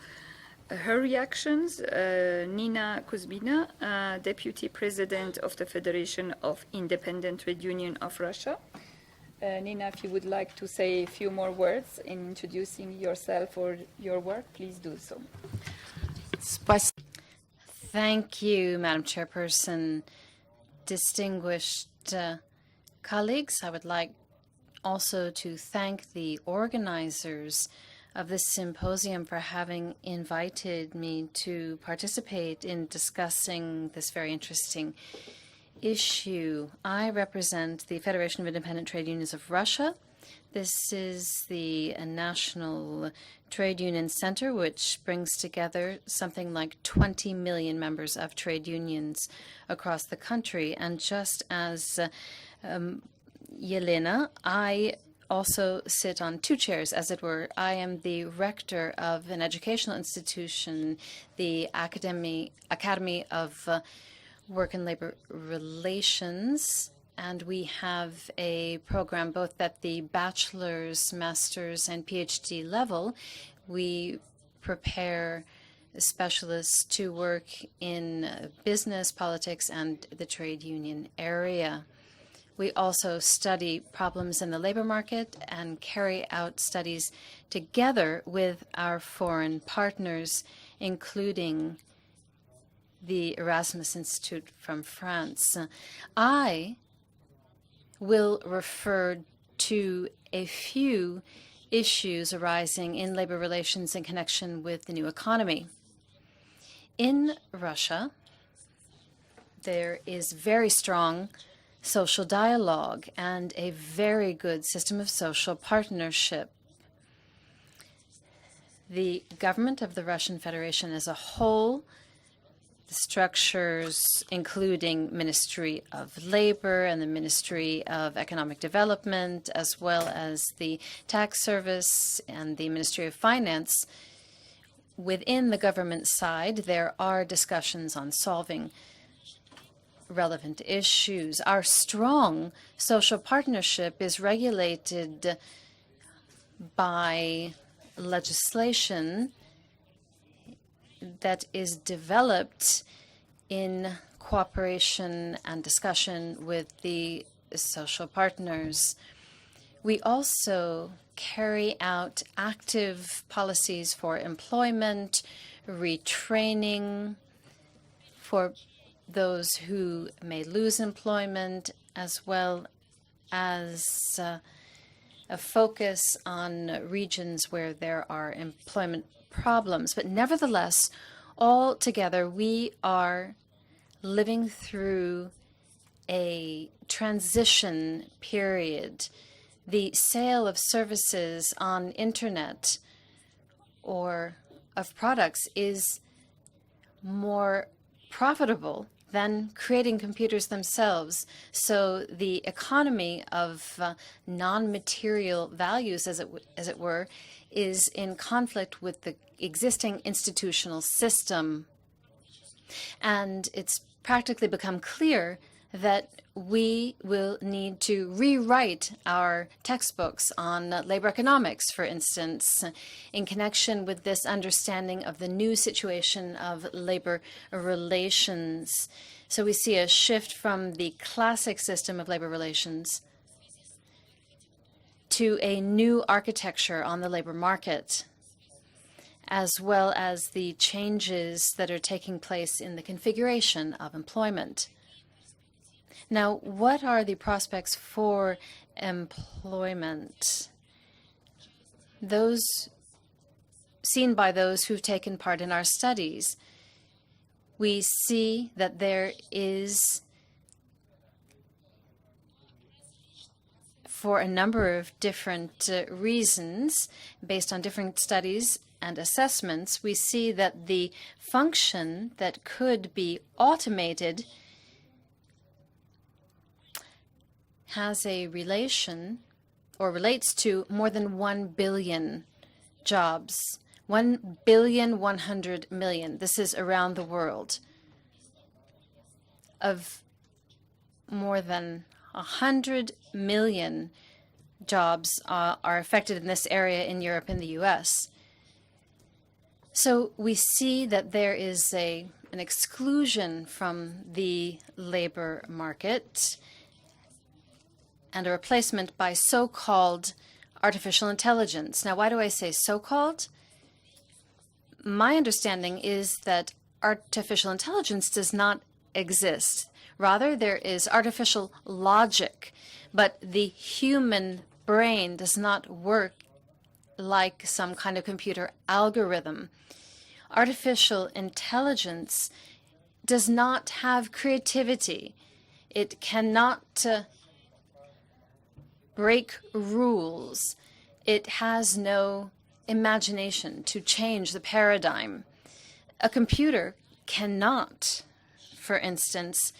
her reactions, Nina Kuzbina, Deputy President of the Federation of Independent Trade Union of Russia. Nina, if you would like to say a few more words in introducing yourself or your work, please do so. Thank you, Madam Chairperson. Distinguished colleagues, I would like also to thank the organizers of this symposium for having invited me to participate in discussing this very interesting issue. I represent the Federation of Independent Trade Unions of Russia. This is the National Trade Union Center, which brings together something like 20 million members of trade unions across the country. And just as Yelena, I also sit on two chairs, as it were. I am the rector of an educational institution, the Academy of Work and Labor Relations, and we have a program both at the bachelor's, master's, and PhD level. We prepare specialists to work in business, politics, and the trade union area. We also study problems in the labor market and carry out studies together with our foreign partners, including the Erasmus Institute from France. I will refer to a few issues arising in labor relations in connection with the new economy. In Russia, there is very strong social dialogue and a very good system of social partnership. The government of the Russian Federation as a whole, the structures including Ministry of Labor and the Ministry of Economic Development, as well as the Tax Service and the Ministry of Finance, within the government side, there are discussions on solving relevant issues. Our strong social partnership is regulated by legislation that is developed in cooperation and discussion with the social partners. We also carry out active policies for employment, retraining for those who may lose employment, as well as a focus on regions where there are employment problems. But nevertheless, all together, we are living through a transition period. The sale of services on internet or of products is more profitable than creating computers themselves. So the economy of non-material values, as it were, is in conflict with the existing institutional system. And it's practically become clear that we will need to rewrite our textbooks on labor economics, for instance, in connection with this understanding of the new situation of labor relations. So we see a shift from the classic system of labor relations to a new architecture on the labor market, as well as the changes that are taking place in the configuration of employment. Now, what are the prospects for employment? Those seen by those who've taken part in our studies, we see that there is, for a number of different reasons, based on different studies and assessments, we see that the function that could be automated has a relation or relates to more than 1 billion jobs. 1,100,000,000. This is around the world. Of more than 100 million jobs are affected in this area in Europe and the US. So we see that there is an exclusion from the labor market and a replacement by so-called artificial intelligence. Now, why do I say so-called? My understanding is that artificial intelligence does not exist. Rather, there is artificial logic, but the human brain does not work like some kind of computer algorithm. Artificial intelligence does not have creativity. It cannot break rules. It has no imagination to change the paradigm. A computer cannot, for instance,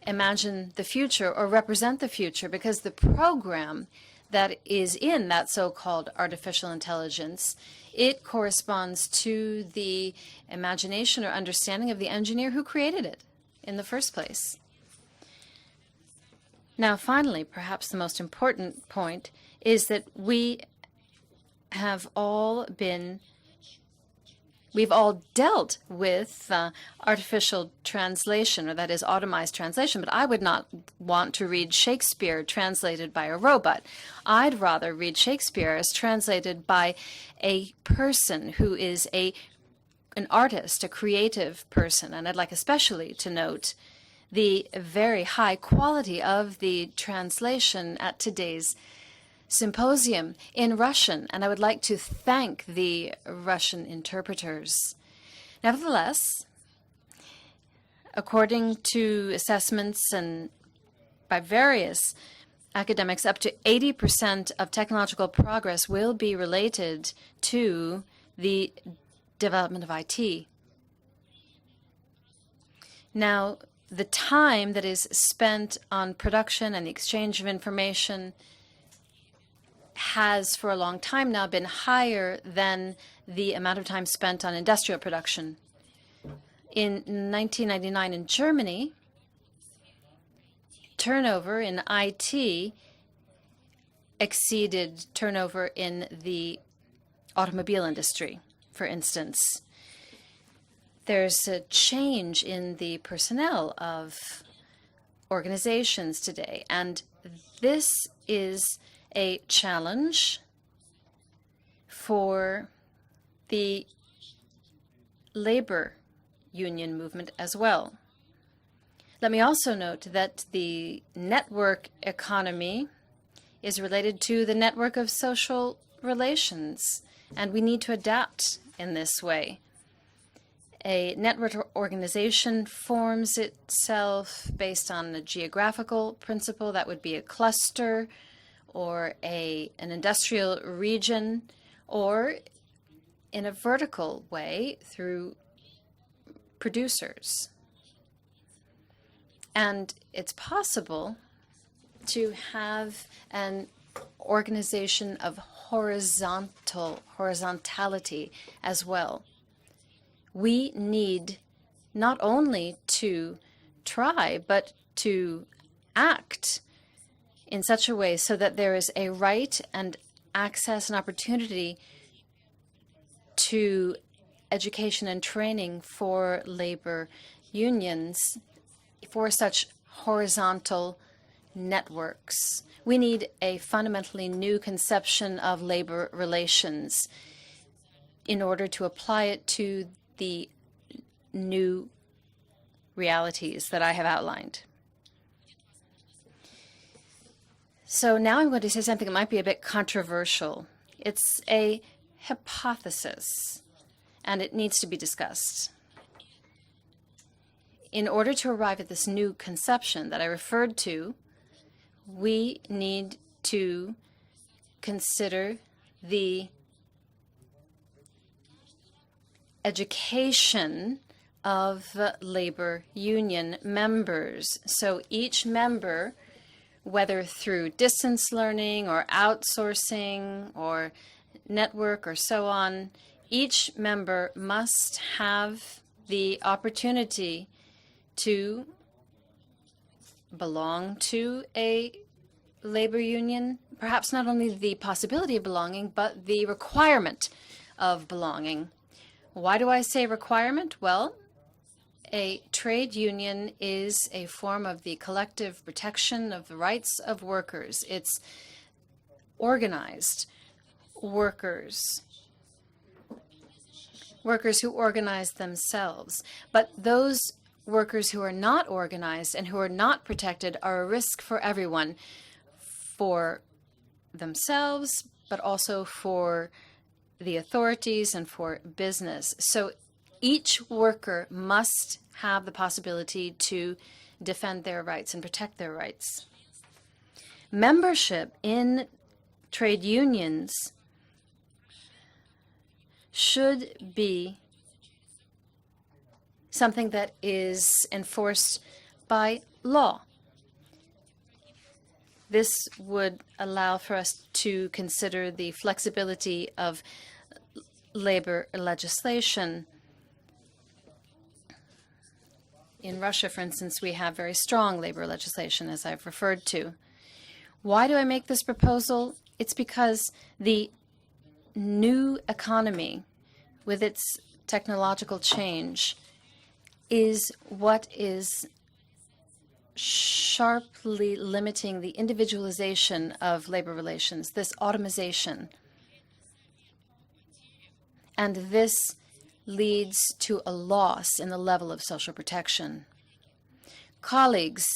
imagine the future or represent the future, because the program that is in that so-called artificial intelligence, it corresponds to the imagination or understanding of the engineer who created it in the first place. Now, finally, perhaps the most important point is that we've all dealt with artificial translation, or that is automized translation, but I would not want to read Shakespeare translated by a robot. I'd rather read Shakespeare as translated by a person who is an artist, a creative person. And I'd like especially to note the very high quality of the translation at today's Symposium in Russian, and I would like to thank the Russian interpreters. Nevertheless, according to assessments and by various academics, up to 80% of technological progress will be related to the development of IT. Now, the time that is spent on production and the exchange of information has for a long time now been higher than the amount of time spent on industrial production. In 1999 in Germany, turnover in IT exceeded turnover in the automobile industry, for instance. There's a change in the personnel of organizations today, and this is a challenge for the labor union movement as well. Let me also note that the network economy is related to the network of social relations, and we need to adapt in this way. A network organization forms itself based on a geographical principle. That would be a cluster, or an industrial region, or in a vertical way through producers. And it's possible to have an organization of horizontality as well. We need not only to try, but to act in such a way so that there is a right and access and opportunity to education and training for labor unions for such horizontal networks. We need a fundamentally new conception of labor relations in order to apply it to the new realities that I have outlined. So now I'm going to say something that might be a bit controversial. It's a hypothesis, and it needs to be discussed. In order to arrive at this new conception that I referred to, we need to consider the education of labor union members. So each member, whether through distance learning or outsourcing or network or so on, each member must have the opportunity to belong to a labor union, perhaps not only the possibility of belonging, but the requirement of belonging. Why do I say requirement? Well, a trade union is a form of the collective protection of the rights of workers. It's organized workers who organize themselves. But those workers who are not organized and who are not protected are a risk for everyone, for themselves, but also for the authorities and for business. So each worker must have the possibility to defend their rights and protect their rights. Membership in trade unions should be something that is enforced by law. This would allow for us to consider the flexibility of labor legislation. In Russia, for instance, we have very strong labor legislation, as I've referred to. Why do I make this proposal? It's because the new economy, with its technological change, is what is sharply limiting the individualization of labor relations, this automation. And this leads to a loss in the level of social protection. Colleagues,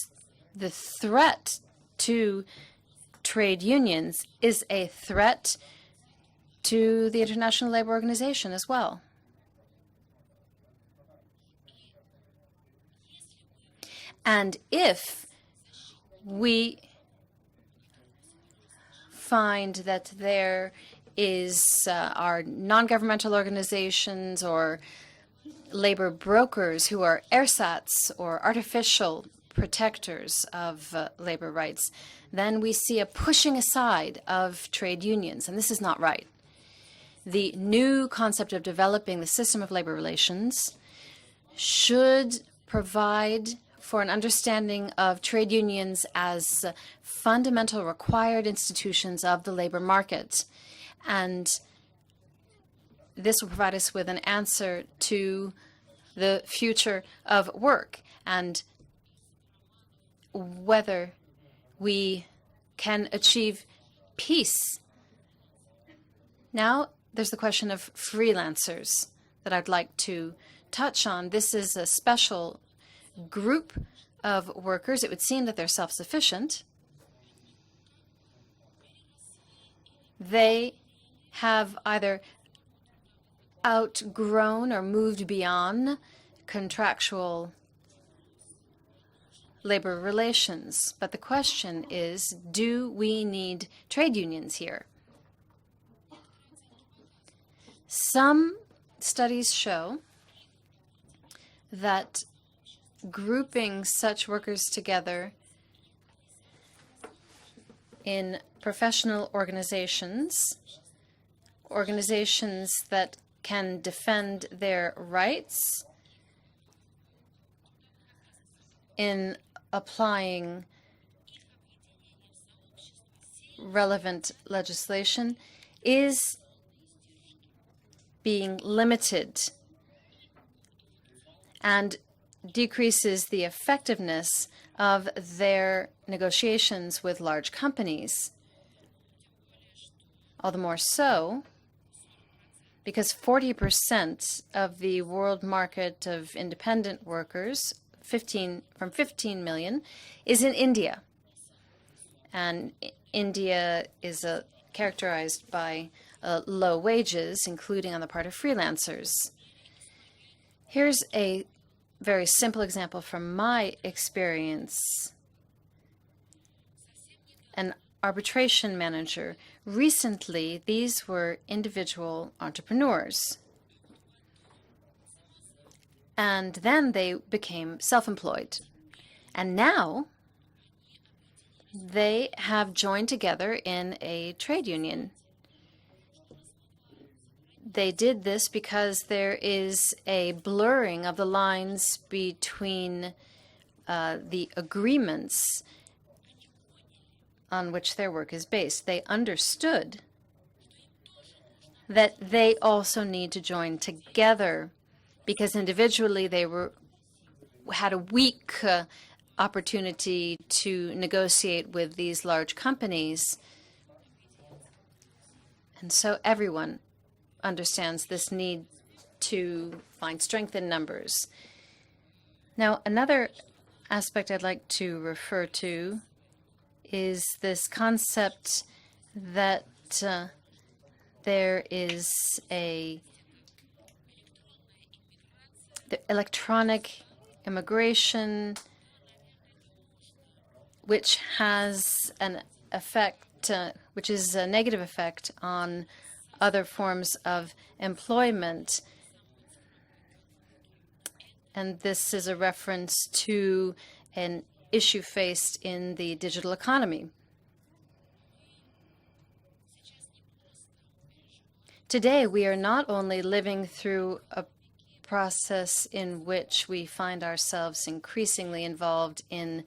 the threat to trade unions is a threat to the International Labor Organization as well. And if we find that there are non-governmental organizations or labor brokers who are ersatz or artificial protectors of labor rights, then we see a pushing aside of trade unions, and this is not right. The new concept of developing the system of labor relations should provide for an understanding of trade unions as fundamental required institutions of the labor market. And this will provide us with an answer to the future of work and whether we can achieve peace. Now, there's the question of freelancers that I'd like to touch on. This is a special group of workers. It would seem that they're self-sufficient. They have either outgrown or moved beyond contractual labor relations. But the question is, do we need trade unions here? Some studies show that grouping such workers together in professional organizations, organizations that can defend their rights in applying relevant legislation is being limited and decreases the effectiveness of their negotiations with large companies. All the more so because 40% of the world market of independent workers, from 15 million, is in India. And India is characterized by low wages, including on the part of freelancers. Here's a very simple example from my experience. An arbitration manager. Recently, these were individual entrepreneurs. And then they became self-employed. And now they have joined together in a trade union. They did this because there is a blurring of the lines between the agreements on which their work is based. They understood that they also need to join together because individually they had a weak opportunity to negotiate with these large companies. And so everyone understands this need to find strength in numbers. Now, another aspect I'd like to refer to is this concept that there is the electronic immigration, which has an effect, which is a negative effect on other forms of employment. And this is a reference to an issue faced in the digital economy. Today, we are not only living through a process in which we find ourselves increasingly involved in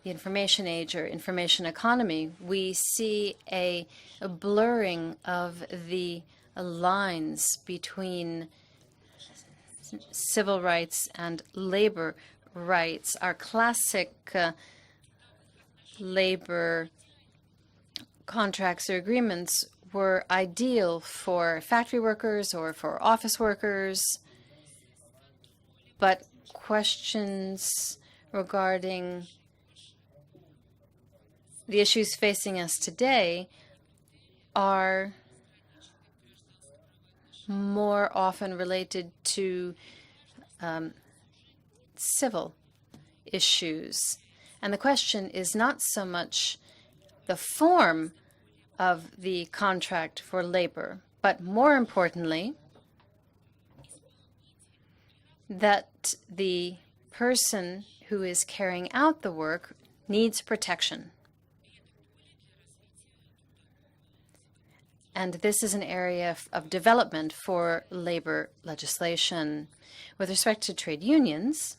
the information age or information economy, we see a blurring of the lines between civil rights and labor rights. Our classic labor contracts or agreements were ideal for factory workers or for office workers, but questions regarding the issues facing us today are more often related to civil issues. And the question is not so much the form of the contract for labor, but more importantly, that the person who is carrying out the work needs protection. And this is an area of development for labor legislation. With respect to trade unions,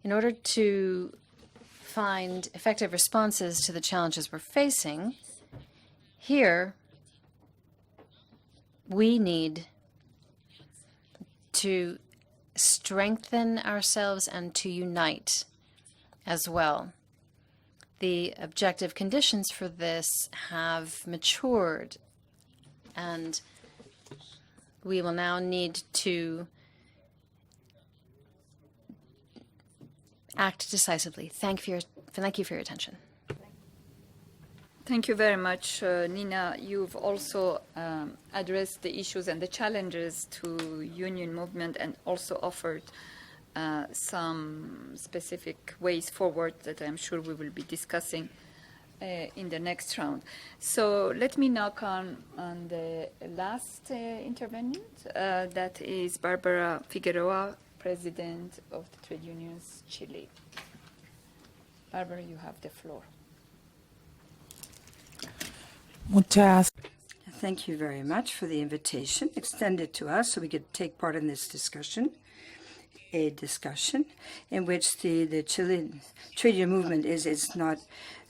in order to find effective responses to the challenges we're facing, here we need to strengthen ourselves and to unite as well. The objective conditions for this have matured, and we will now need to act decisively. Thank you for your attention. Thank you very much, Nina. You've also addressed the issues and the challenges to union movement and also offered some specific ways forward that I'm sure we will be discussing in the next round. So let me now come on the last intervenant, that is Barbara Figueroa, President of the Trade Unions Chile. Barbara, you have the floor. Thank you very much for the invitation extended to us so we could take part in this discussion. a discussion in which the Chilean trade union movement is not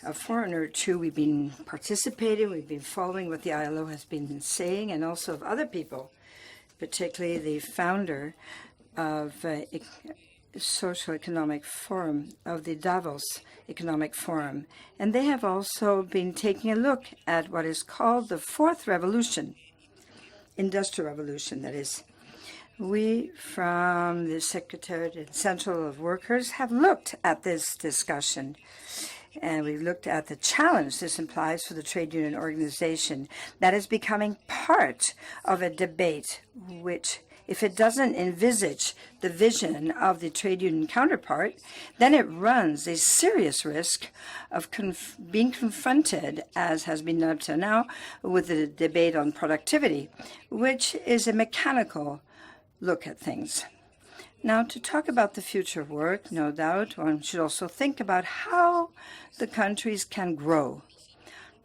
a foreigner to. We've been participating, we've been following what the ILO has been saying, and also of other people, particularly the founder of Social Economic Forum, of the Davos Economic Forum. And they have also been taking a look at what is called the fourth revolution, industrial revolution, that is. We, from the Secretariat and Central of Workers, have looked at this discussion, and we've looked at the challenge this implies for the trade union organization that is becoming part of a debate which, if it doesn't envisage the vision of the trade union counterpart, then it runs a serious risk of being confronted, as has been done up to now, with the debate on productivity, which is a mechanical look at things. Now, to talk about the future of work, no doubt, one should also think about how the countries can grow.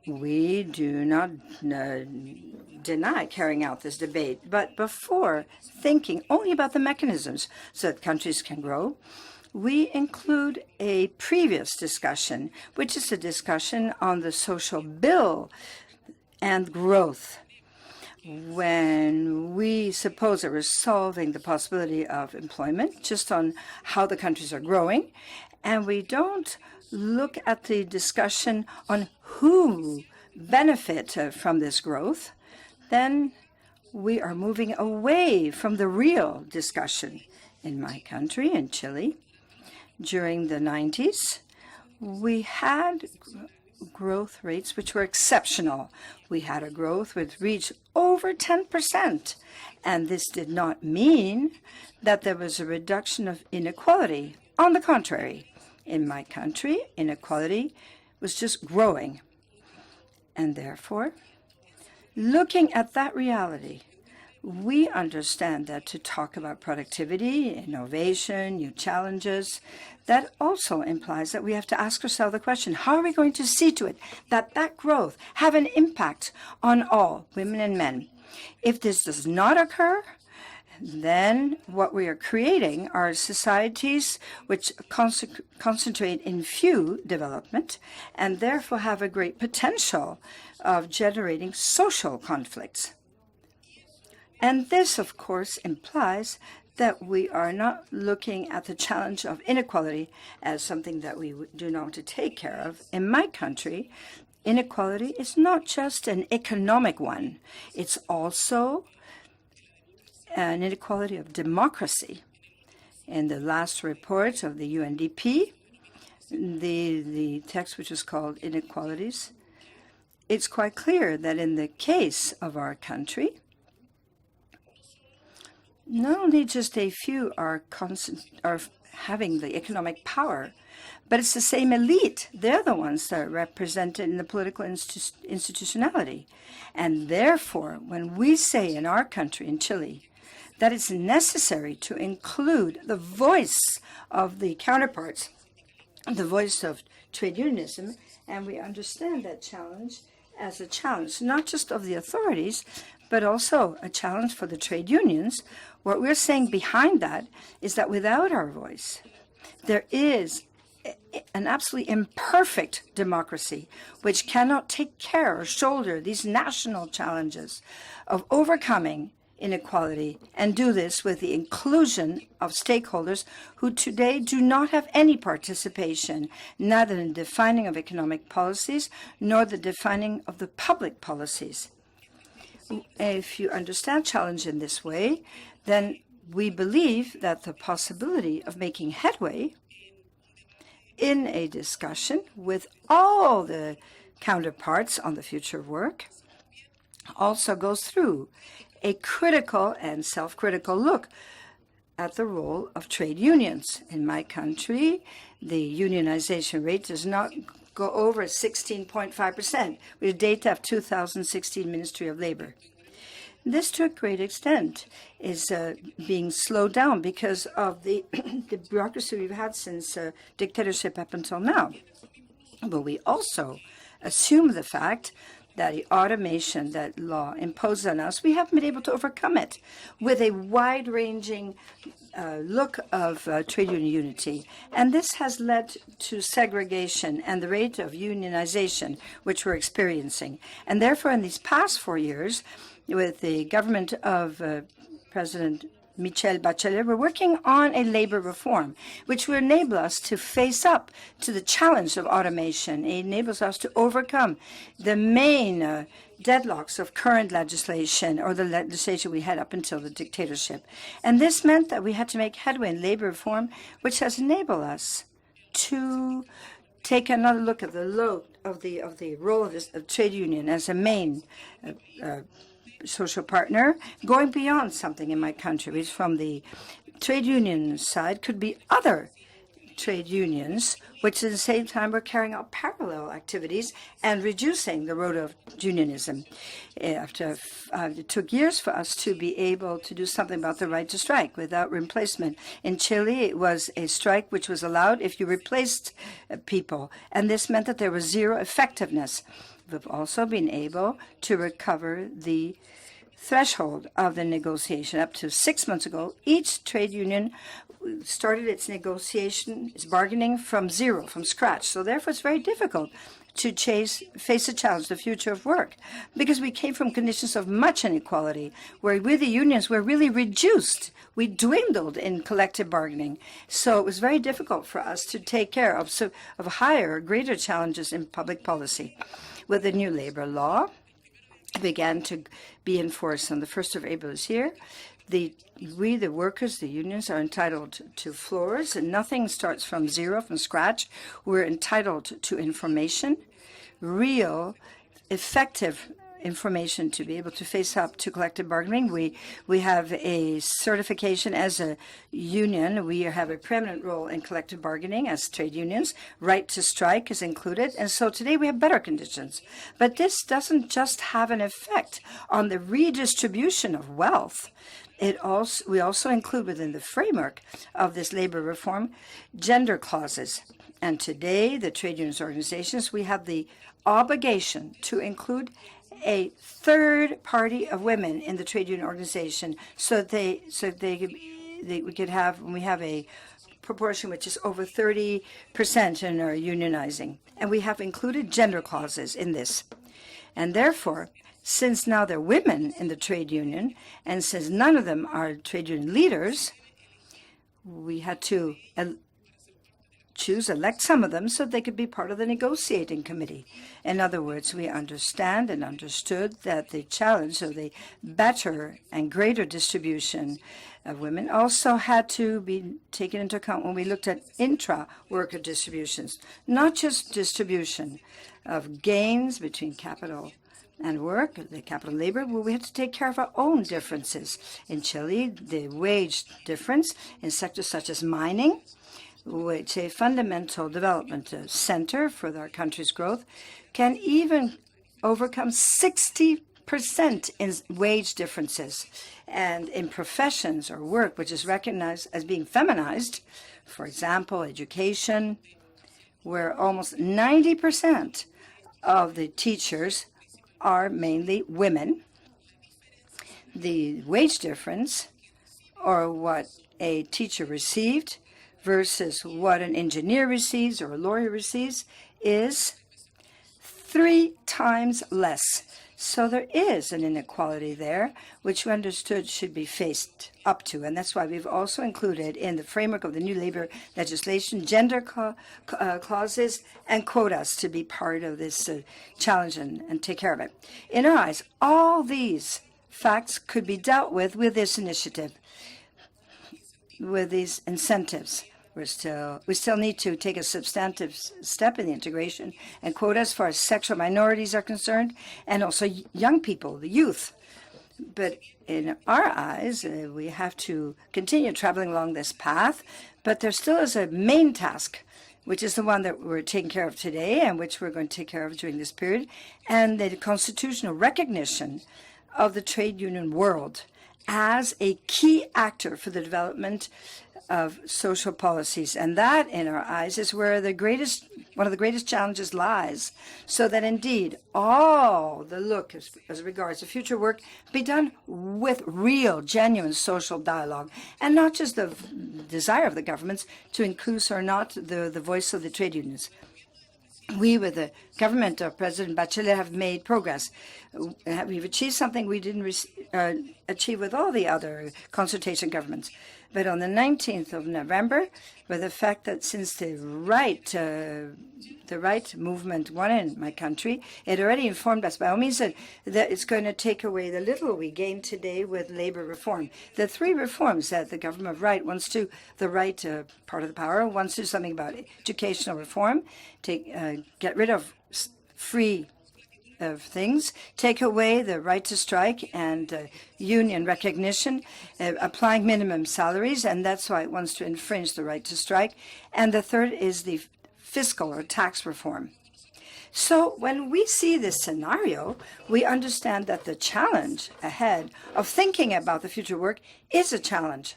We do not deny carrying out this debate, but before thinking only about the mechanisms so that countries can grow, we include a previous discussion, which is a discussion on the social bill and growth. When we suppose that we're solving the possibility of employment just on how the countries are growing, and we don't look at the discussion on who benefit from this growth, then we are moving away from the real discussion. In my country, in Chile, during the 90s, we had growth rates which were exceptional. We had a growth which reached over 10%. And this did not mean that there was a reduction of inequality. On the contrary, in my country, inequality was just growing. And therefore, looking at that reality, we understand that to talk about productivity, innovation, new challenges, that also implies that we have to ask ourselves the question, how are we going to see to it that that growth have an impact on all, women and men? If this does not occur, then what we are creating are societies which concentrate in few development and therefore have a great potential of generating social conflicts. And this, of course, implies that we are not looking at the challenge of inequality as something that we do not want to take care of. In my country, inequality is not just an economic one. It's also an inequality of democracy. In the last report of the UNDP, the text which is called Inequalities, it's quite clear that in the case of our country, not only just a few are having the economic power, but it's the same elite. They're the ones that are represented in the political institutionality. And therefore, when we say in our country, in Chile, that it's necessary to include the voice of the counterparts, the voice of trade unionism, and we understand that challenge as a challenge, not just of the authorities, but also a challenge for the trade unions. What we're saying behind that is that without our voice, there is an absolutely imperfect democracy which cannot take care or shoulder these national challenges of overcoming inequality and do this with the inclusion of stakeholders who today do not have any participation, neither in defining of economic policies nor the defining of the public policies. If you understand challenge in this way, then we believe that the possibility of making headway in a discussion with all the counterparts on the future of work also goes through a critical and self-critical look at the role of trade unions. In my country, the unionization rate does not go over 16.5%, with data of 2016 Ministry of Labor. This, to a great extent, is being slowed down because of the bureaucracy we've had since dictatorship up until now. But we also assume the fact that the automation that law imposed on us, we haven't been able to overcome it with a wide-ranging look of trade union unity. And this has led to segregation and the rate of unionization which we're experiencing. And therefore, in these past 4 years, with the government of President Michel Bachelet, we're working on a labor reform, which will enable us to face up to the challenge of automation. It enables us to overcome the main deadlocks of current legislation, or the legislation we had up until the dictatorship. And this meant that we had to make headway in labor reform, which has enabled us to take another look at the role of trade union as a main social partner, going beyond something in my country, which from the trade union side could be other trade unions, which at the same time were carrying out parallel activities and reducing the road of unionism. It took years for us to be able to do something about the right to strike without replacement. In Chile, it was a strike which was allowed if you replaced people, and this meant that there was zero effectiveness. We've also been able to recover the threshold of the negotiation. Up to 6 months ago, each trade union started its negotiation, its bargaining from zero, from scratch. So therefore, it's very difficult to face the challenge, the future of work, because we came from conditions of much inequality, where we, the unions, were really reduced. We dwindled in collective bargaining. So it was very difficult for us to take care of higher, greater challenges in public policy. With the new labor law, began to be enforced on the 1st of April this year. We, the workers, the unions, are entitled to floors, and nothing starts from zero, from scratch. We're entitled to information, real, effective information to be able to face up to collective bargaining. We have a certification as a union. We have a permanent role in collective bargaining as trade unions. Right to strike is included. And so today we have better conditions. But this doesn't just have an effect on the redistribution of wealth. We also include within the framework of this labor reform gender clauses. And today, the trade unions organizations, we have the obligation to include a third party of women in the trade union organization, so we could have, when we have a proportion which is over 30% in our unionizing. And we have included gender clauses in this. And therefore, since now there are women in the trade union, and since none of them are trade union leaders, we had to elect some of them so they could be part of the negotiating committee. In other words, we understand and understood that the challenge of the better and greater distribution of women also had to be taken into account when we looked at intra-worker distributions, not just distribution of gains between capital and work, the capital and labor, where we had to take care of our own differences. In Chile, the wage difference in sectors such as mining, which a fundamental development center for our country's growth, can even overcome 60% in wage differences. And in professions or work which is recognized as being feminized, for example, education, where almost 90% of the teachers are mainly women, the wage difference, or what a teacher received versus what an engineer receives or a lawyer receives, is 3 times less. So there is an inequality there, which we understood should be faced up to. And that's why we've also included in the framework of the new labor legislation gender clauses and quotas to be part of this challenge and take care of it. In our eyes, all these facts could be dealt with this initiative, with these incentives. We still need to take a substantive step in the integration and quotas as far as sexual minorities are concerned, and also young people, the youth. But in our eyes, we have to continue traveling along this path, but there still is a main task, which is the one that we're taking care of today and which we're going to take care of during this period, and the constitutional recognition of the trade union world as a key actor for the development of social policies. And that, in our eyes, is where one of the greatest challenges lies, so that indeed all the look as regards to future work be done with real, genuine social dialogue, and not just the desire of the governments to include or not the voice of the trade unions. We, with the government of President Bachelet, have made progress. We've achieved something we didn't achieve with all the other consultation governments. But on the 19th of November, with the fact that since the right movement won in my country, it already informed us by all means that it's going to take away the little we gained today with labor reform. The three reforms that the government of right wants to, the right part of the power wants to do something about educational reform, get rid of free of things, take away the right to strike and union recognition, applying minimum salaries, and that's why it wants to infringe the right to strike. And the third is the fiscal or tax reform. So when we see this scenario, we understand that the challenge ahead of thinking about the future work is a challenge,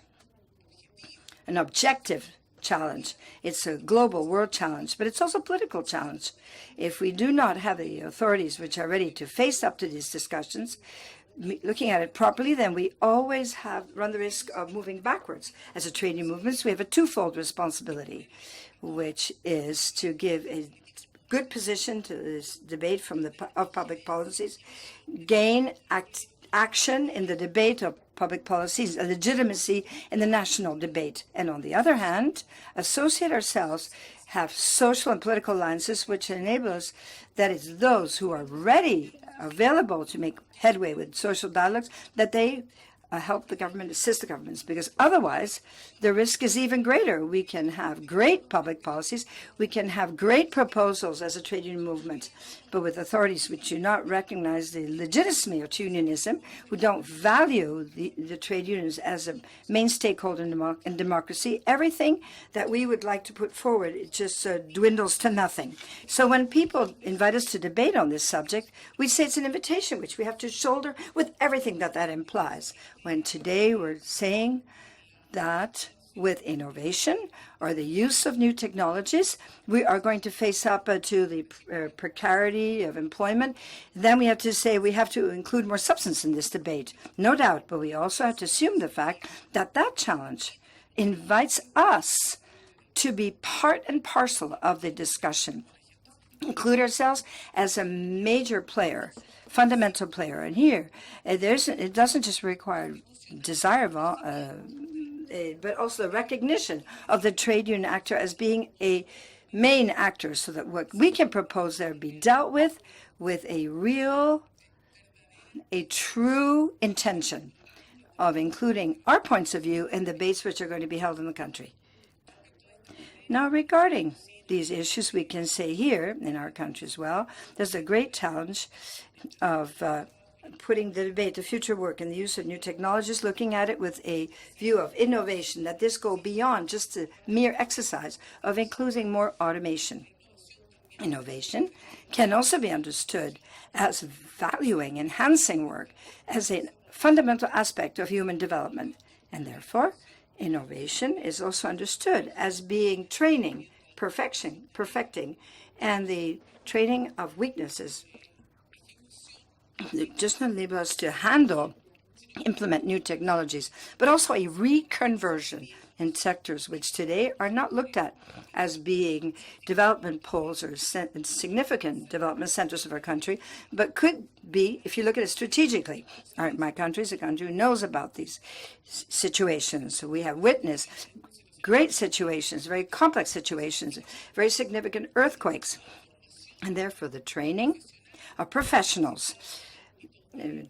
an objective challenge. It's a global world challenge, but it's also a political challenge. If we do not have the authorities which are ready to face up to these discussions, looking at it properly, then we always run the risk of moving backwards. As a trade union movement, we have a twofold responsibility, which is to give a good position to this debate of public policies, gain action in the debate of public policies, a legitimacy in the national debate, and on the other hand, associate ourselves, have social and political alliances which enable us, that is, those who are ready, available to make headway with social dialogues, that they help the government, assist the governments, because otherwise the risk is even greater. We can have great public policies, we can have great proposals as a trade union movement, but with authorities which do not recognize the legitimacy of unionism, who don't value the trade unions as a main stakeholder in democracy, everything that we would like to put forward, it just dwindles to nothing. So when people invite us to debate on this subject, we say it's an invitation which we have to shoulder with everything that implies. When today we're saying that with innovation or the use of new technologies, we are going to face up to the precarity of employment, then we have to say we have to include more substance in this debate, no doubt, but we also have to assume the fact that that challenge invites us to be part and parcel of the discussion, include ourselves as a major player, fundamental player. And here, it doesn't just require desirable, but also the recognition of the trade union actor as being a main actor, so that what we can propose there be dealt with a true intention of including our points of view in debates which are going to be held in the country. Now, regarding these issues, we can say here in our country as well, there's a great challenge of putting the debate, the future work, and the use of new technologies, looking at it with a view of innovation, that this go beyond just the mere exercise of including more automation. Innovation can also be understood as valuing, enhancing work as a fundamental aspect of human development, and therefore innovation is also understood as being training, perfecting, and the training of weaknesses. It just not enable us to implement new technologies, but also a reconversion in sectors which today are not looked at as being development poles or significant development centers of our country, but could be, if you look at it strategically. All right, my country is a country who knows about these situations. So we have witnessed great situations, very complex situations, very significant earthquakes, and therefore the training of professionals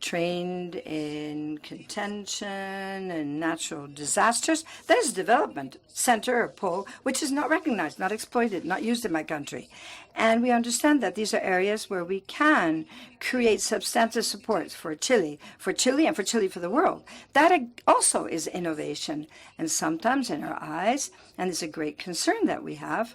trained in contention and natural disasters. That is a development center or pole which is not recognized, not exploited, not used in my country. And we understand that these are areas where we can create substantive support for Chile, and for Chile for the world. That also is innovation. And sometimes in our eyes, and it's a great concern that we have,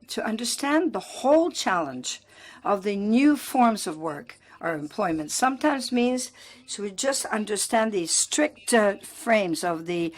to understand the whole challenge of the new forms of work or employment sometimes means to just understand the strict frames of the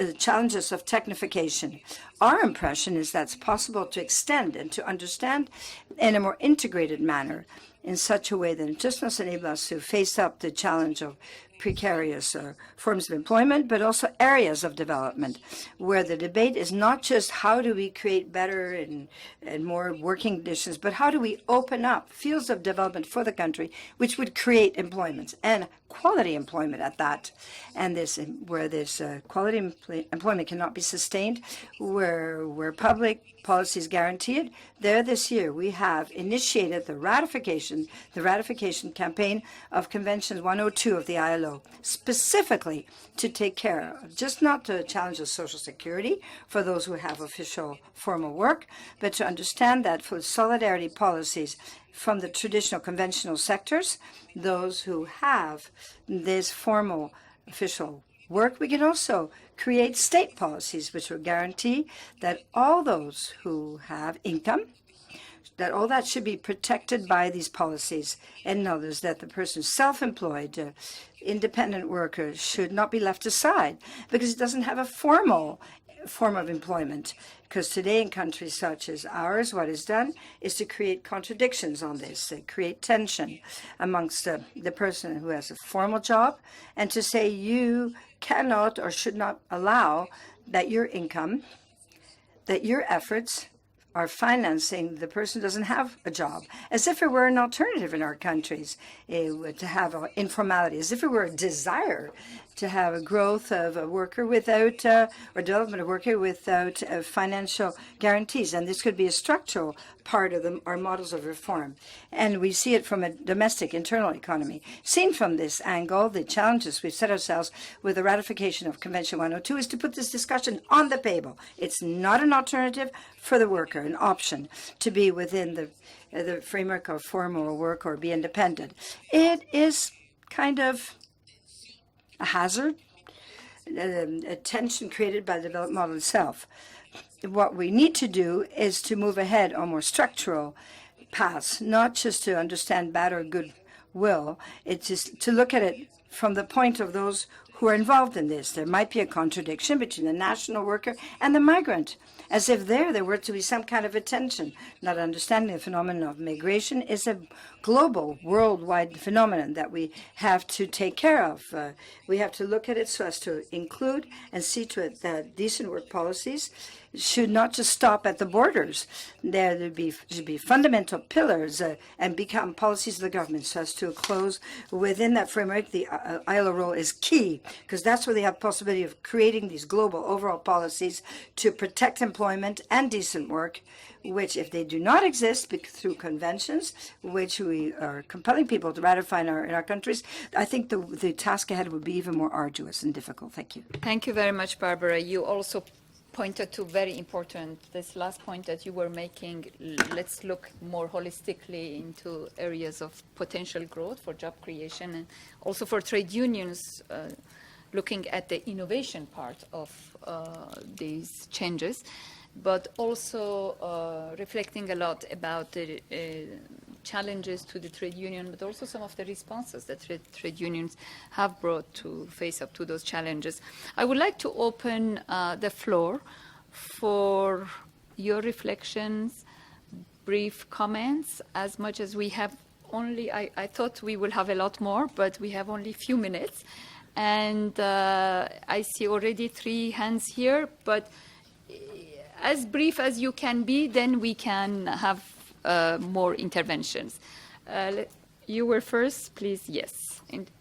the challenges of technification. Our impression is that it's possible to extend and to understand in a more integrated manner in such a way that it just must enable us to face up the challenge of precarious forms of employment, but also areas of development where the debate is not just how do we create better and more working conditions, but how do we open up fields of development for the country which would create employment and quality employment at that. And this where this quality employment cannot be sustained, where public policy is guaranteed. There this year we have initiated the ratification campaign of Convention 102 of the ILO, specifically to take care of just not to challenge of social security for those who have official formal work, but to understand that for solidarity policies from the traditional conventional sectors, those who have this formal official work, we can also create state policies which will guarantee that all those who have income, that all that should be protected by these policies, and others that the person self-employed, independent worker should not be left aside because it doesn't have a formal form of employment. Because today in countries such as ours, what is done is to create contradictions on this, create tension amongst the person who has a formal job, and to say you cannot or should not allow that your income, that your efforts are financing the person who doesn't have a job, as if it were an alternative in our countries to have informality, as if it were a desire to have a growth of a worker without, or development of a worker without financial guarantees. And this could be a structural part of our models of reform. And we see it from a domestic internal economy. Seen from this angle, the challenges we've set ourselves with the ratification of Convention 102 is to put this discussion on the table. It's not an alternative for the worker, an option to be within the framework of formal work or be independent. It is kind of a hazard, a tension created by the development model itself. What we need to do is to move ahead on more structural paths, not just to understand bad or good will. It's just to look at it from the point of those who are involved in this. There might be a contradiction between the national worker and the migrant, as if there were to be some kind of a tension. Not understanding the phenomenon of migration is a global, worldwide phenomenon that we have to take care of. We have to look at it so as to include and see to it that decent work policies should not just stop at the borders. There should be fundamental pillars and become policies of the government so as to close within that framework. The ILO role is key because that's where they have the possibility of creating these global overall policies to protect employment and decent work, which if they do not exist through conventions, which we are compelling people to ratify in our countries, I think the task ahead would be even more arduous and difficult. Thank you. Thank you very much, Barbara. You also pointed to very important, this last point that you were making, let's look more holistically into areas of potential growth for job creation and also for trade unions, looking at the innovation part of these changes, but also reflecting a lot about the challenges to the trade union, but also some of the responses that trade unions have brought to face up to those challenges. I would like to open the floor for your reflections, brief comments, as much as we have only, I thought we will have a lot more, but we have only a few minutes. And I see already 3 hands here, but as brief as you can be, then we can have more interventions. You were first, please. Yes.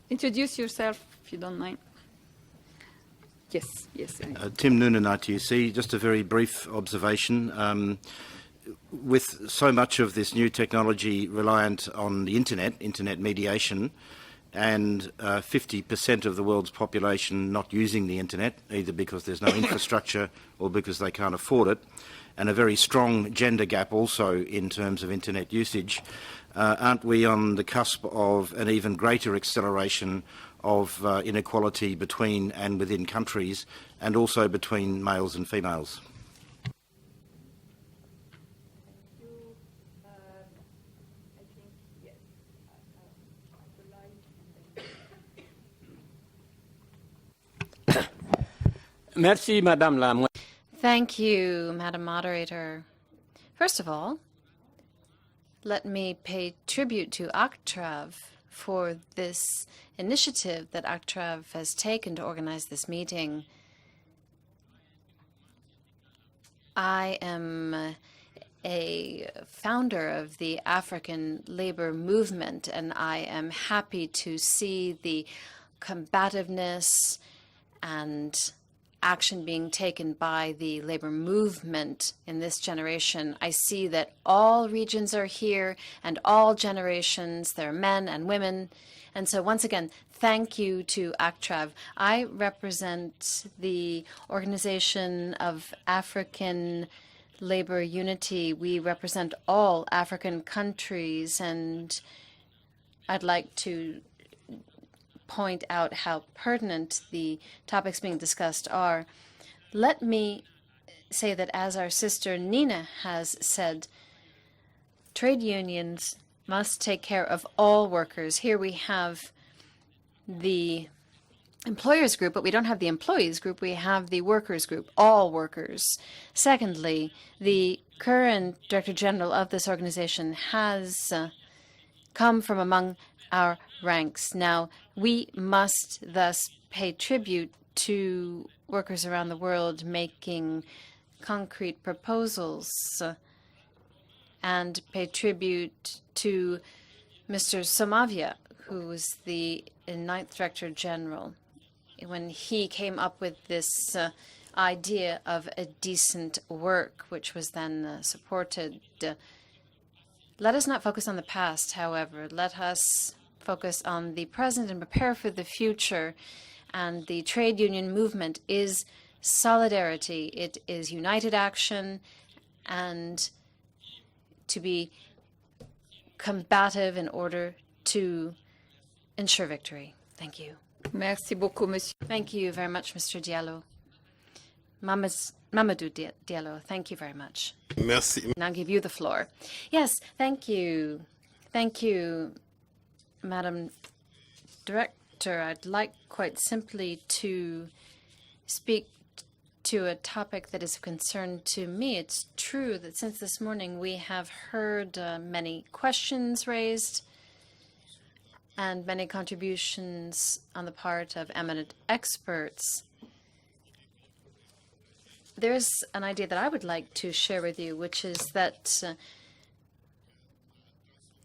Introduce yourself, if you don't mind. Yes, yes. Tim Noonan, ITUC. Just a very brief observation. With so much of this new technology reliant on the internet mediation, and 50% of the world's population not using the internet, either because there's no infrastructure or because they can't afford it, and a very strong gender gap also in terms of internet usage, aren't we on the cusp of an even greater acceleration of inequality between and within countries, and also between males and females? Merci, Madame la. Thank you, Madam Moderator. First of all, let me pay tribute to ACTRAV for this initiative that ACTRAV has taken to organize this meeting. I am a founder of the African labor movement, and I am happy to see the combativeness and action being taken by the labor movement in this generation. I see that all regions are here and all generations, there are men and women. And so once again, thank you to ACTRAV. I represent the Organization of African Labor Unity. We represent all African countries, and I'd like to point out how pertinent the topics being discussed are. Let me say that, as our sister Nina has said, trade unions must take care of all workers. Here we have the employers group, but we don't have the employees group. We have the workers group, all workers. Secondly, the current Director General of this organization has come from among our ranks. Now, we must thus pay tribute to workers around the world making concrete proposals and pay tribute to Mr. Somavia, who was the 9th Director General, when he came up with this idea of a decent work, which was then supported. Let us not focus on the past, however. Let us focus on the present and prepare for the future. And the trade union movement is solidarity. It is united action and to be combative in order to ensure victory. Thank you. Merci beaucoup, Monsieur. Thank you very much, Mr. Diallo. Mamadou Diallo, thank you very much. Merci. And I'll give you the floor. Yes, thank you. Thank you, Madam Director. I'd like quite simply to speak to a topic that is of concern to me. It's true that since this morning we have heard many questions raised and many contributions on the part of eminent experts. There's an idea that I would like to share with you, which is that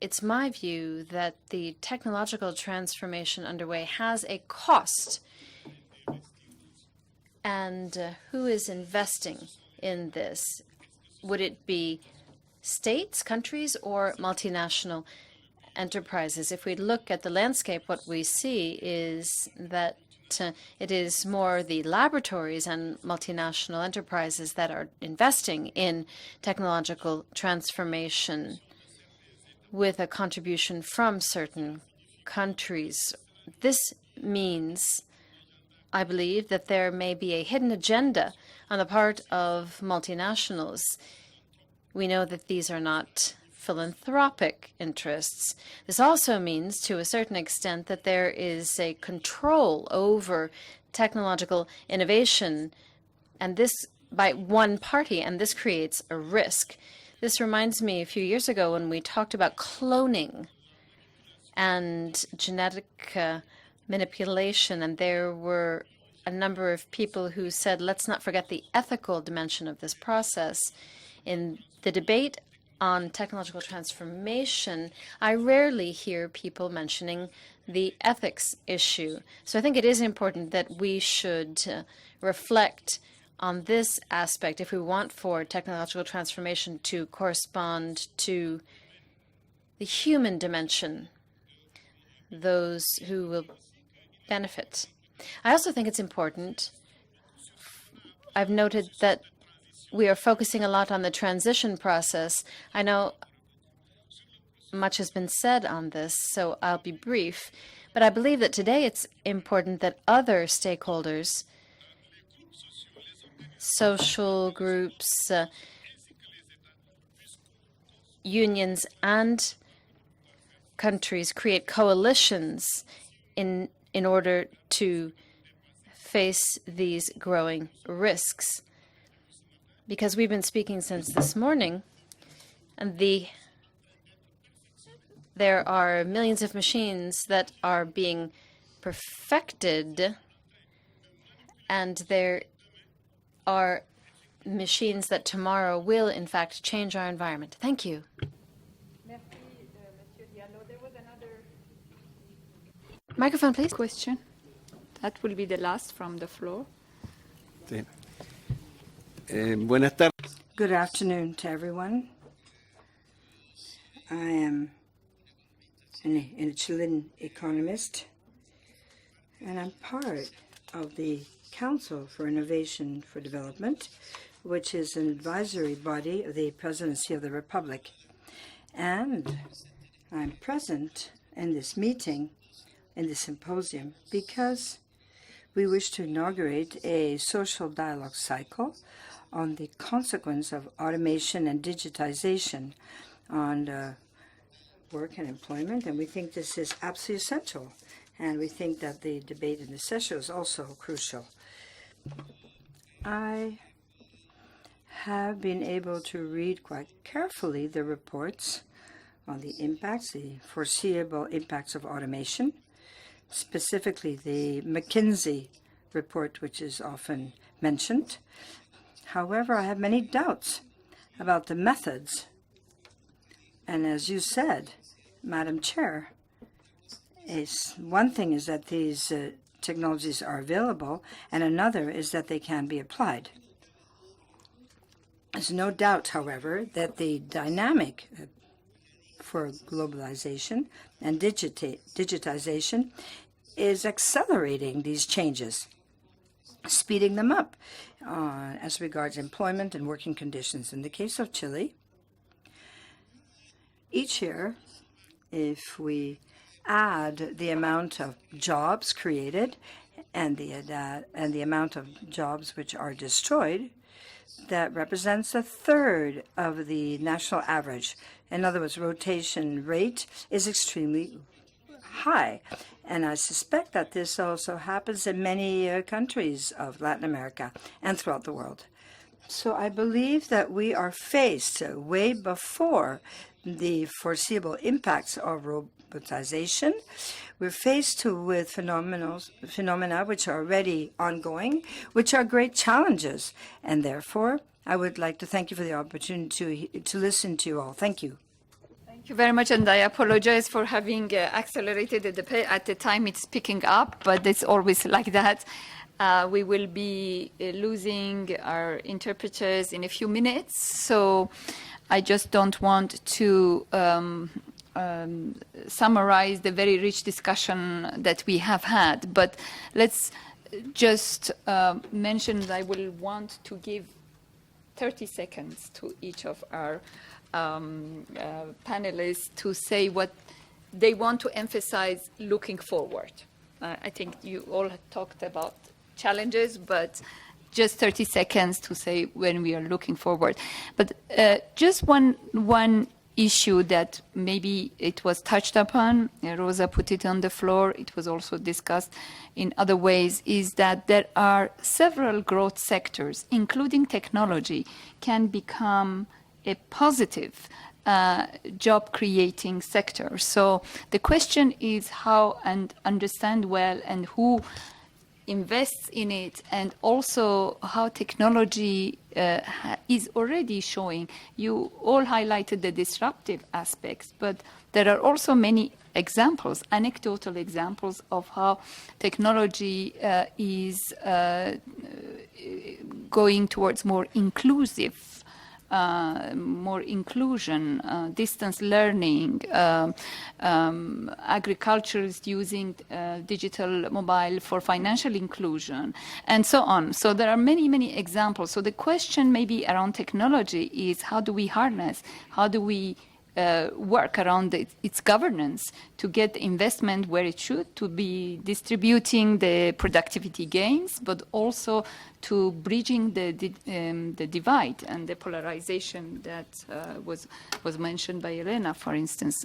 it's my view that the technological transformation underway has a cost. And who is investing in this? Would it be states, countries, or multinational enterprises? If we look at the landscape, what we see is that it is more the laboratories and multinational enterprises that are investing in technological transformation with a contribution from certain countries. This means, I believe, that there may be a hidden agenda on the part of multinationals. We know that these are not philanthropic interests. This also means, to a certain extent, that there is a control over technological innovation, and this by one party, and this creates a risk. This reminds me a few years ago when we talked about cloning and genetic manipulation, and there were a number of people who said, let's not forget the ethical dimension of this process. In the debate on technological transformation, I rarely hear people mentioning the ethics issue. So I think it is important that we should reflect on this aspect if we want for technological transformation to correspond to the human dimension, those who will benefit. I also think it's important. I've noted that we are focusing a lot on the transition process. I know much has been said on this, so I'll be brief. But I believe that today it's important that other stakeholders, social groups, unions, and countries create coalitions in order to face these growing risks. Because we've been speaking since this morning, and there are millions of machines that are being perfected, and there are machines that tomorrow will, in fact, change our environment. Thank you. Microphone, please. Question. That will be the last from the floor. Buenas tardes. Good afternoon to everyone. I am a Chilean economist, and I'm part of the Council for Innovation for Development, which is an advisory body of the Presidency of the Republic. And I'm present in this meeting, in the symposium, because we wish to inaugurate a social dialogue cycle on the consequence of automation and digitization on work and employment, and we think this is absolutely essential. And we think that the debate in the session is also crucial. I have been able to read quite carefully the reports on the impacts, the foreseeable impacts of automation, specifically the McKinsey report, which is often mentioned. However, I have many doubts about the methods. And as you said, Madam Chair, one thing is that these technologies are available, and another is that they can be applied. There's no doubt, however, that the dynamic for globalization and digitization is accelerating these changes, speeding them up as regards employment and working conditions. In the case of Chile, each year, if we add the amount of jobs created and the amount of jobs which are destroyed, that represents a third of the national average. In other words, rotation rate is extremely high. And I suspect that this also happens in many countries of Latin America and throughout the world. So I believe that we are faced way before the foreseeable impacts of robotization. We're faced with phenomena which are already ongoing, which are great challenges. And therefore, I would like to thank you for the opportunity to listen to you all. Thank you. Thank you very much, and I apologize for having accelerated the debate. At the time it's picking up, but it's always like that. We will be losing our interpreters in a few minutes, so I just don't want to summarize the very rich discussion that we have had, but let's just mention that I will want to give 30 seconds to each of our panelists to say what they want to emphasize looking forward. I think you all talked about challenges, but just 30 seconds to say when we are looking forward. But just one issue that maybe it was touched upon, Rosa put it on the floor, it was also discussed in other ways, is that there are several growth sectors, including technology, can become a positive job-creating sector. So the question is how and understand well and who invests in it, and also how technology is already showing. You all highlighted the disruptive aspects, but there are also many examples, anecdotal examples of how technology is going towards more inclusive more inclusion, distance learning, agriculture is using digital mobile for financial inclusion, and so on. So there are many, many examples. So the question maybe around technology is how do we harness, how do we work around its governance to get investment where it should, to be distributing the productivity gains, but also to bridging the divide and the polarization that was mentioned by Elena, for instance.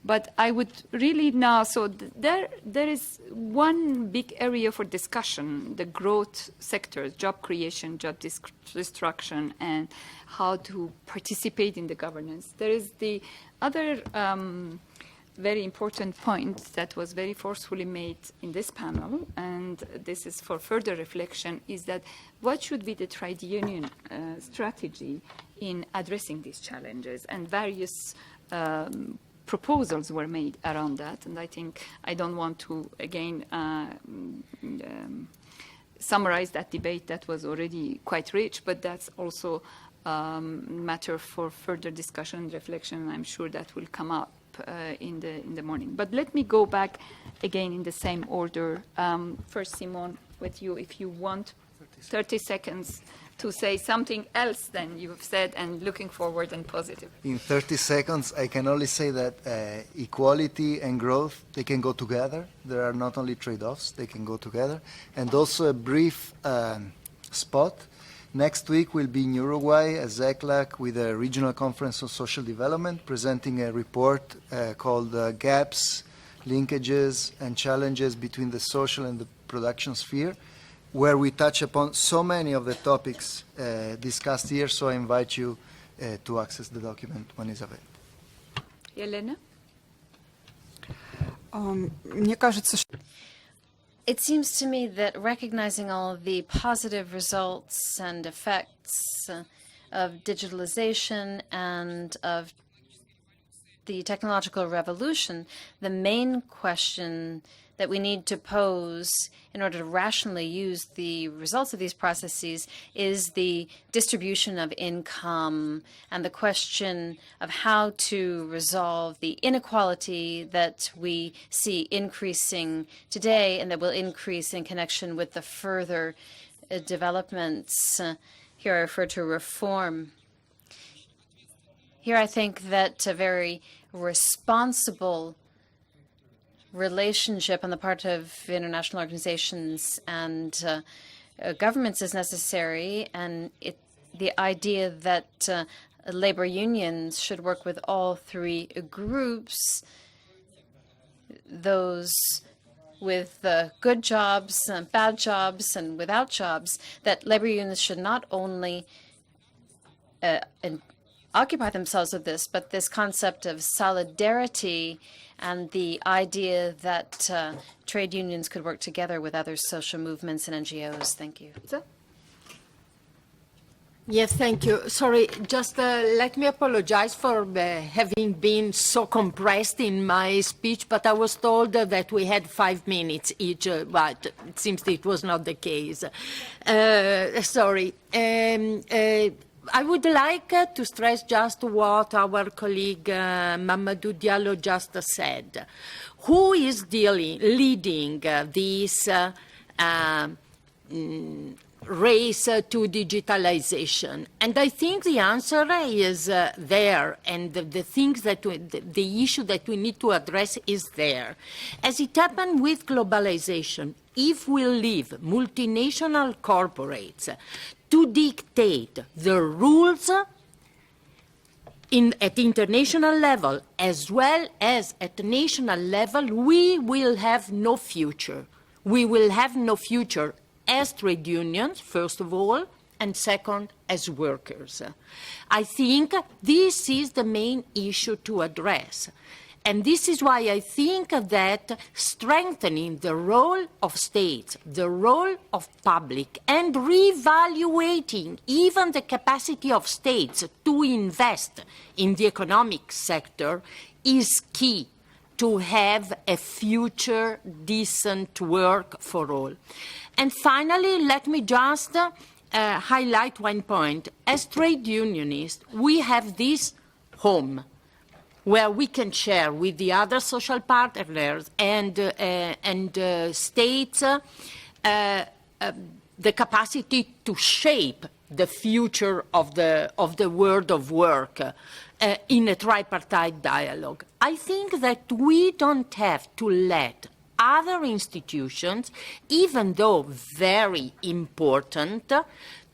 But I would really now, so there is one big area for discussion, the growth sectors, job creation, job destruction, and how to participate in the governance. There is the other very important point that was very forcefully made in this panel, and this is for further reflection, is that what should be the trade union strategy in addressing these challenges? And various proposals were made around that, and I think I don't want to, again, summarize that debate that was already quite rich, but that's also matter for further discussion and reflection, and I'm sure that will come up in the morning. But let me go back again in the same order. First, Simone, with you, if you want 30 seconds to say something else than you've said, and looking forward and positive. In 30 seconds, I can only say that equality and growth, they can go together. There are not only trade-offs, they can go together. And also a brief spot. Next week we'll be in Uruguay as ACTRAV with a regional conference on social development, presenting a report called Gaps, Linkages and Challenges between the Social and the Production Sphere, where we touch upon so many of the topics discussed here, so I invite you to access the document when it's available. Елена? Мне кажется, что It seems to me that recognizing all the positive results and effects of digitalization and of the technological revolution, the main question that we need to pose in order to rationally use the results of these processes is the distribution of income and the question of how to resolve the inequality that we see increasing today and that will increase in connection with the further developments. Here I refer to reform. Here I think that a very responsible relationship on the part of international organizations and governments is necessary, and the idea that labor unions should work with all three groups, those with good jobs, bad jobs, and without jobs, that labor unions should not only occupy themselves with this, but this concept of solidarity and the idea that trade unions could work together with other social movements and NGOs. Thank you. Yes, thank you. Sorry, just let me apologize for having been so compressed in my speech, but I was told that we had 5 minutes each, but it seems it was not the case. Sorry. I would like to stress just what our colleague Mamadou Diallo just said. Who is leading this race to digitalization? And I think the answer is there, and the things that the issue that we need to address is there. As it happened with globalization, if we leave multinational corporates to dictate the rules at international level as well as at the national level, we will have no future. We will have no future as trade unions, first of all, and second, as workers. I think this is the main issue to address. And this is why I think that strengthening the role of states, the role of public, and reevaluating even the capacity of states to invest in the economic sector is key to have a future decent work for all. And finally, let me just highlight one point. As trade unionists, we have this home where we can share with the other social partners and states the capacity to shape the future of the world of work in a tripartite dialogue. I think that we don't have to let other institutions, even though very important,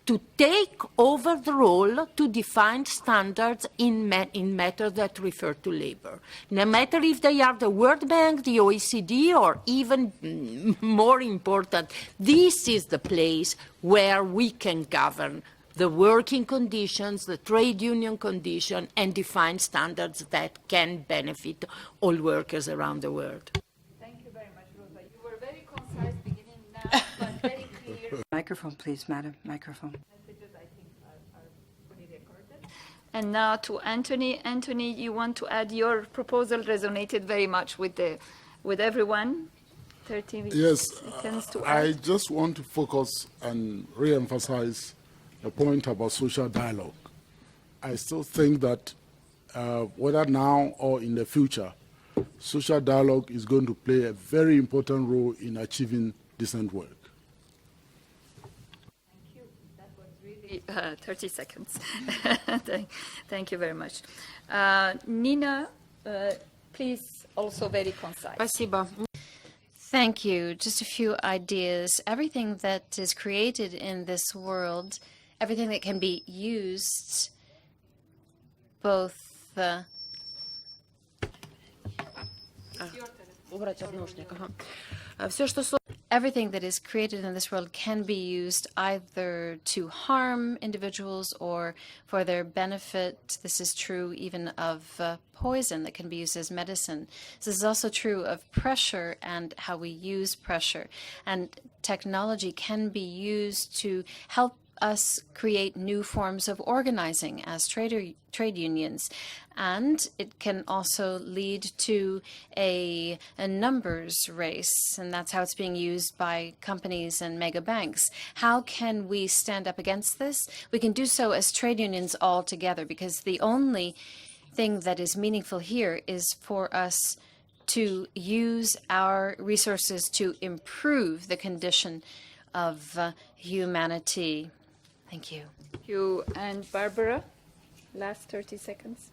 to take over the role to define standards in matters that refer to labor. No matter if they are the World Bank, the OECD, or even more important, this is the place where we can govern the working conditions, the trade union condition, and define standards that can benefit all workers around the world. Thank you very much, Rosa. You were very concise beginning now, but very clear. Microphone, please, madam. Microphone. Messages, I think, are fully recorded. And now to Anthony. Anthony, you want to add your proposal resonated very much with everyone. 30 Yes, seconds to I add. just want to focus and re-emphasize the point about social dialogue. I still think that whether now or in the future, social dialogue is going to play a very important role in achieving decent work. Thank you. That was really 30 seconds. Thank you very much. Nina, please, also very concise. Спасибо. Thank you. Just a few ideas. Everything that is created in this world, everything that can be used, both everything that is created in this world can be used either to harm individuals or for their benefit. This is true even of poison that can be used as medicine. This is also true of pressure and how we use pressure. And technology can be used to help us create new forms of organizing as trade unions. And it can also lead to a numbers race, and that's how it's being used by companies and mega banks. How can we stand up against this? We can do so as trade unions all together, because the only thing that is meaningful here is for us to use our resources to improve the condition of humanity. Thank you. Thank you. And Barbara, last 30 seconds.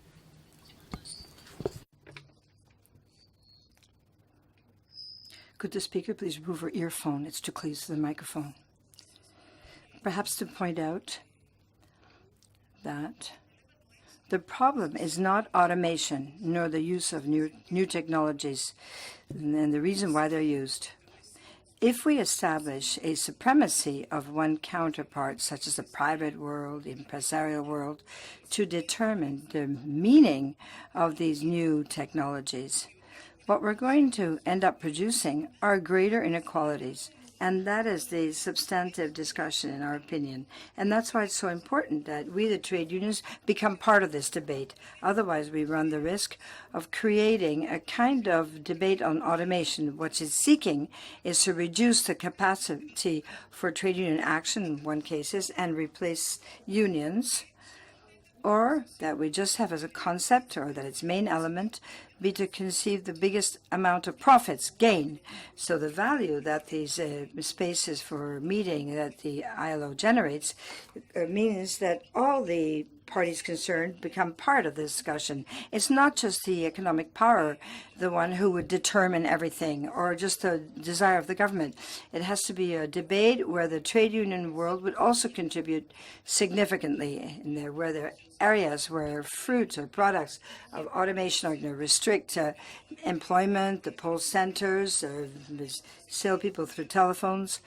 Could the speaker please remove her earphone? It's too close to the microphone. Perhaps to point out that the problem is not automation, nor the use of new technologies, and the reason why they're used. If we establish a supremacy of one counterpart, such as the private world, the empresarial world, to determine the meaning of these new technologies, what we're going to end up producing are greater inequalities. And that is the substantive discussion, in our opinion. And that's why it's so important that we, the trade unions, become part of this debate. Otherwise, we run the risk of creating a kind of debate on automation. What it's seeking is to reduce the capacity for trade union action in one cases and replace unions, or that we just have as a concept, or that its main element be to conceive the biggest amount of profits, gain. So the value that these spaces for meeting that the ILO generates means that all the parties concerned become part of the discussion. It's not just the economic power, the one who would determine everything, or just the desire of the government. It has to be a debate where the trade union world would also contribute significantly, where there are areas where fruits or products of automation are going to restrict employment, the poll centers, sell people through telephones.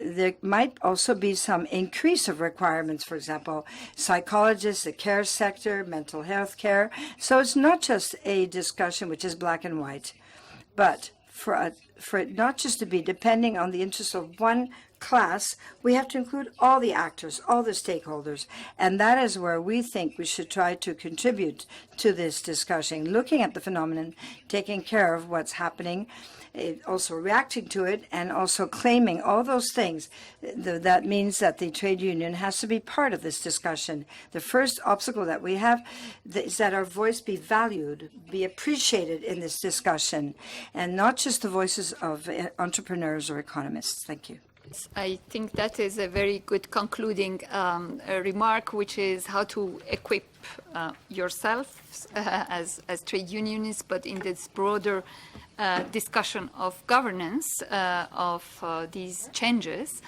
There might also be some increase of requirements, for example, psychologists, the care sector, mental health care. So it's not just a discussion which is black and white, but for it not just to be depending on the interests of one class, we have to include all the actors, all the stakeholders. And that is where we think we should try to contribute to this discussion, looking at the phenomenon, taking care of what's happening, also reacting to it, and also claiming all those things. That means that the trade union has to be part of this discussion. The first obstacle that we have is that our voice be valued, be appreciated in this discussion, and not just the voices of entrepreneurs or economists. Thank you. I think that is a very good concluding remark, which is how to equip yourself as trade unionists, but in this broader discussion of governance of these changes.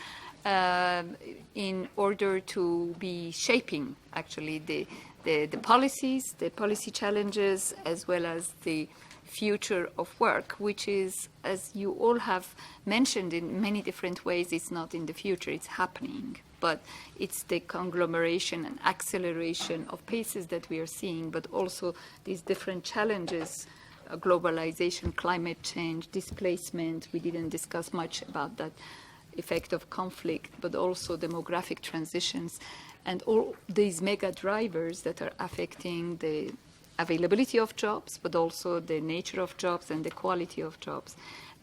in order to be shaping actually the policies, the policy challenges, as well as the future of work, which is, as you all have mentioned in many different ways, it's not in the future, it's happening. But it's the conglomeration and acceleration of paces that we are seeing, but also these different challenges, globalization, climate change, displacement. We didn't discuss much about that effect of conflict, but also demographic transitions and all these mega drivers that are affecting the availability of jobs, but also the nature of jobs and the quality of jobs.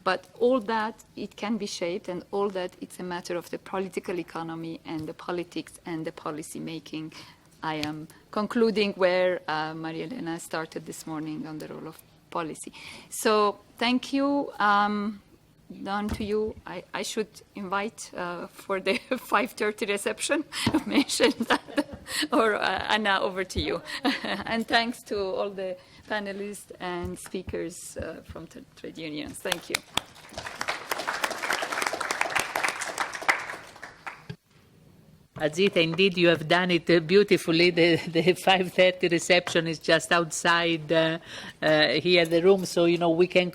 But all that, it can be shaped, and all that, it's a matter of the political economy and the politics and the policy making. I am concluding where Maria Elena started this morning on the role of policy. So thank you. Don, to you, I should invite for the 5:30 reception. Mention that. Or Anna, over to you. And thanks to all the panelists and speakers from trade unions. Thank you. Azita, indeed, you have done it beautifully. The 5:30 reception is just outside here, the room, so, we can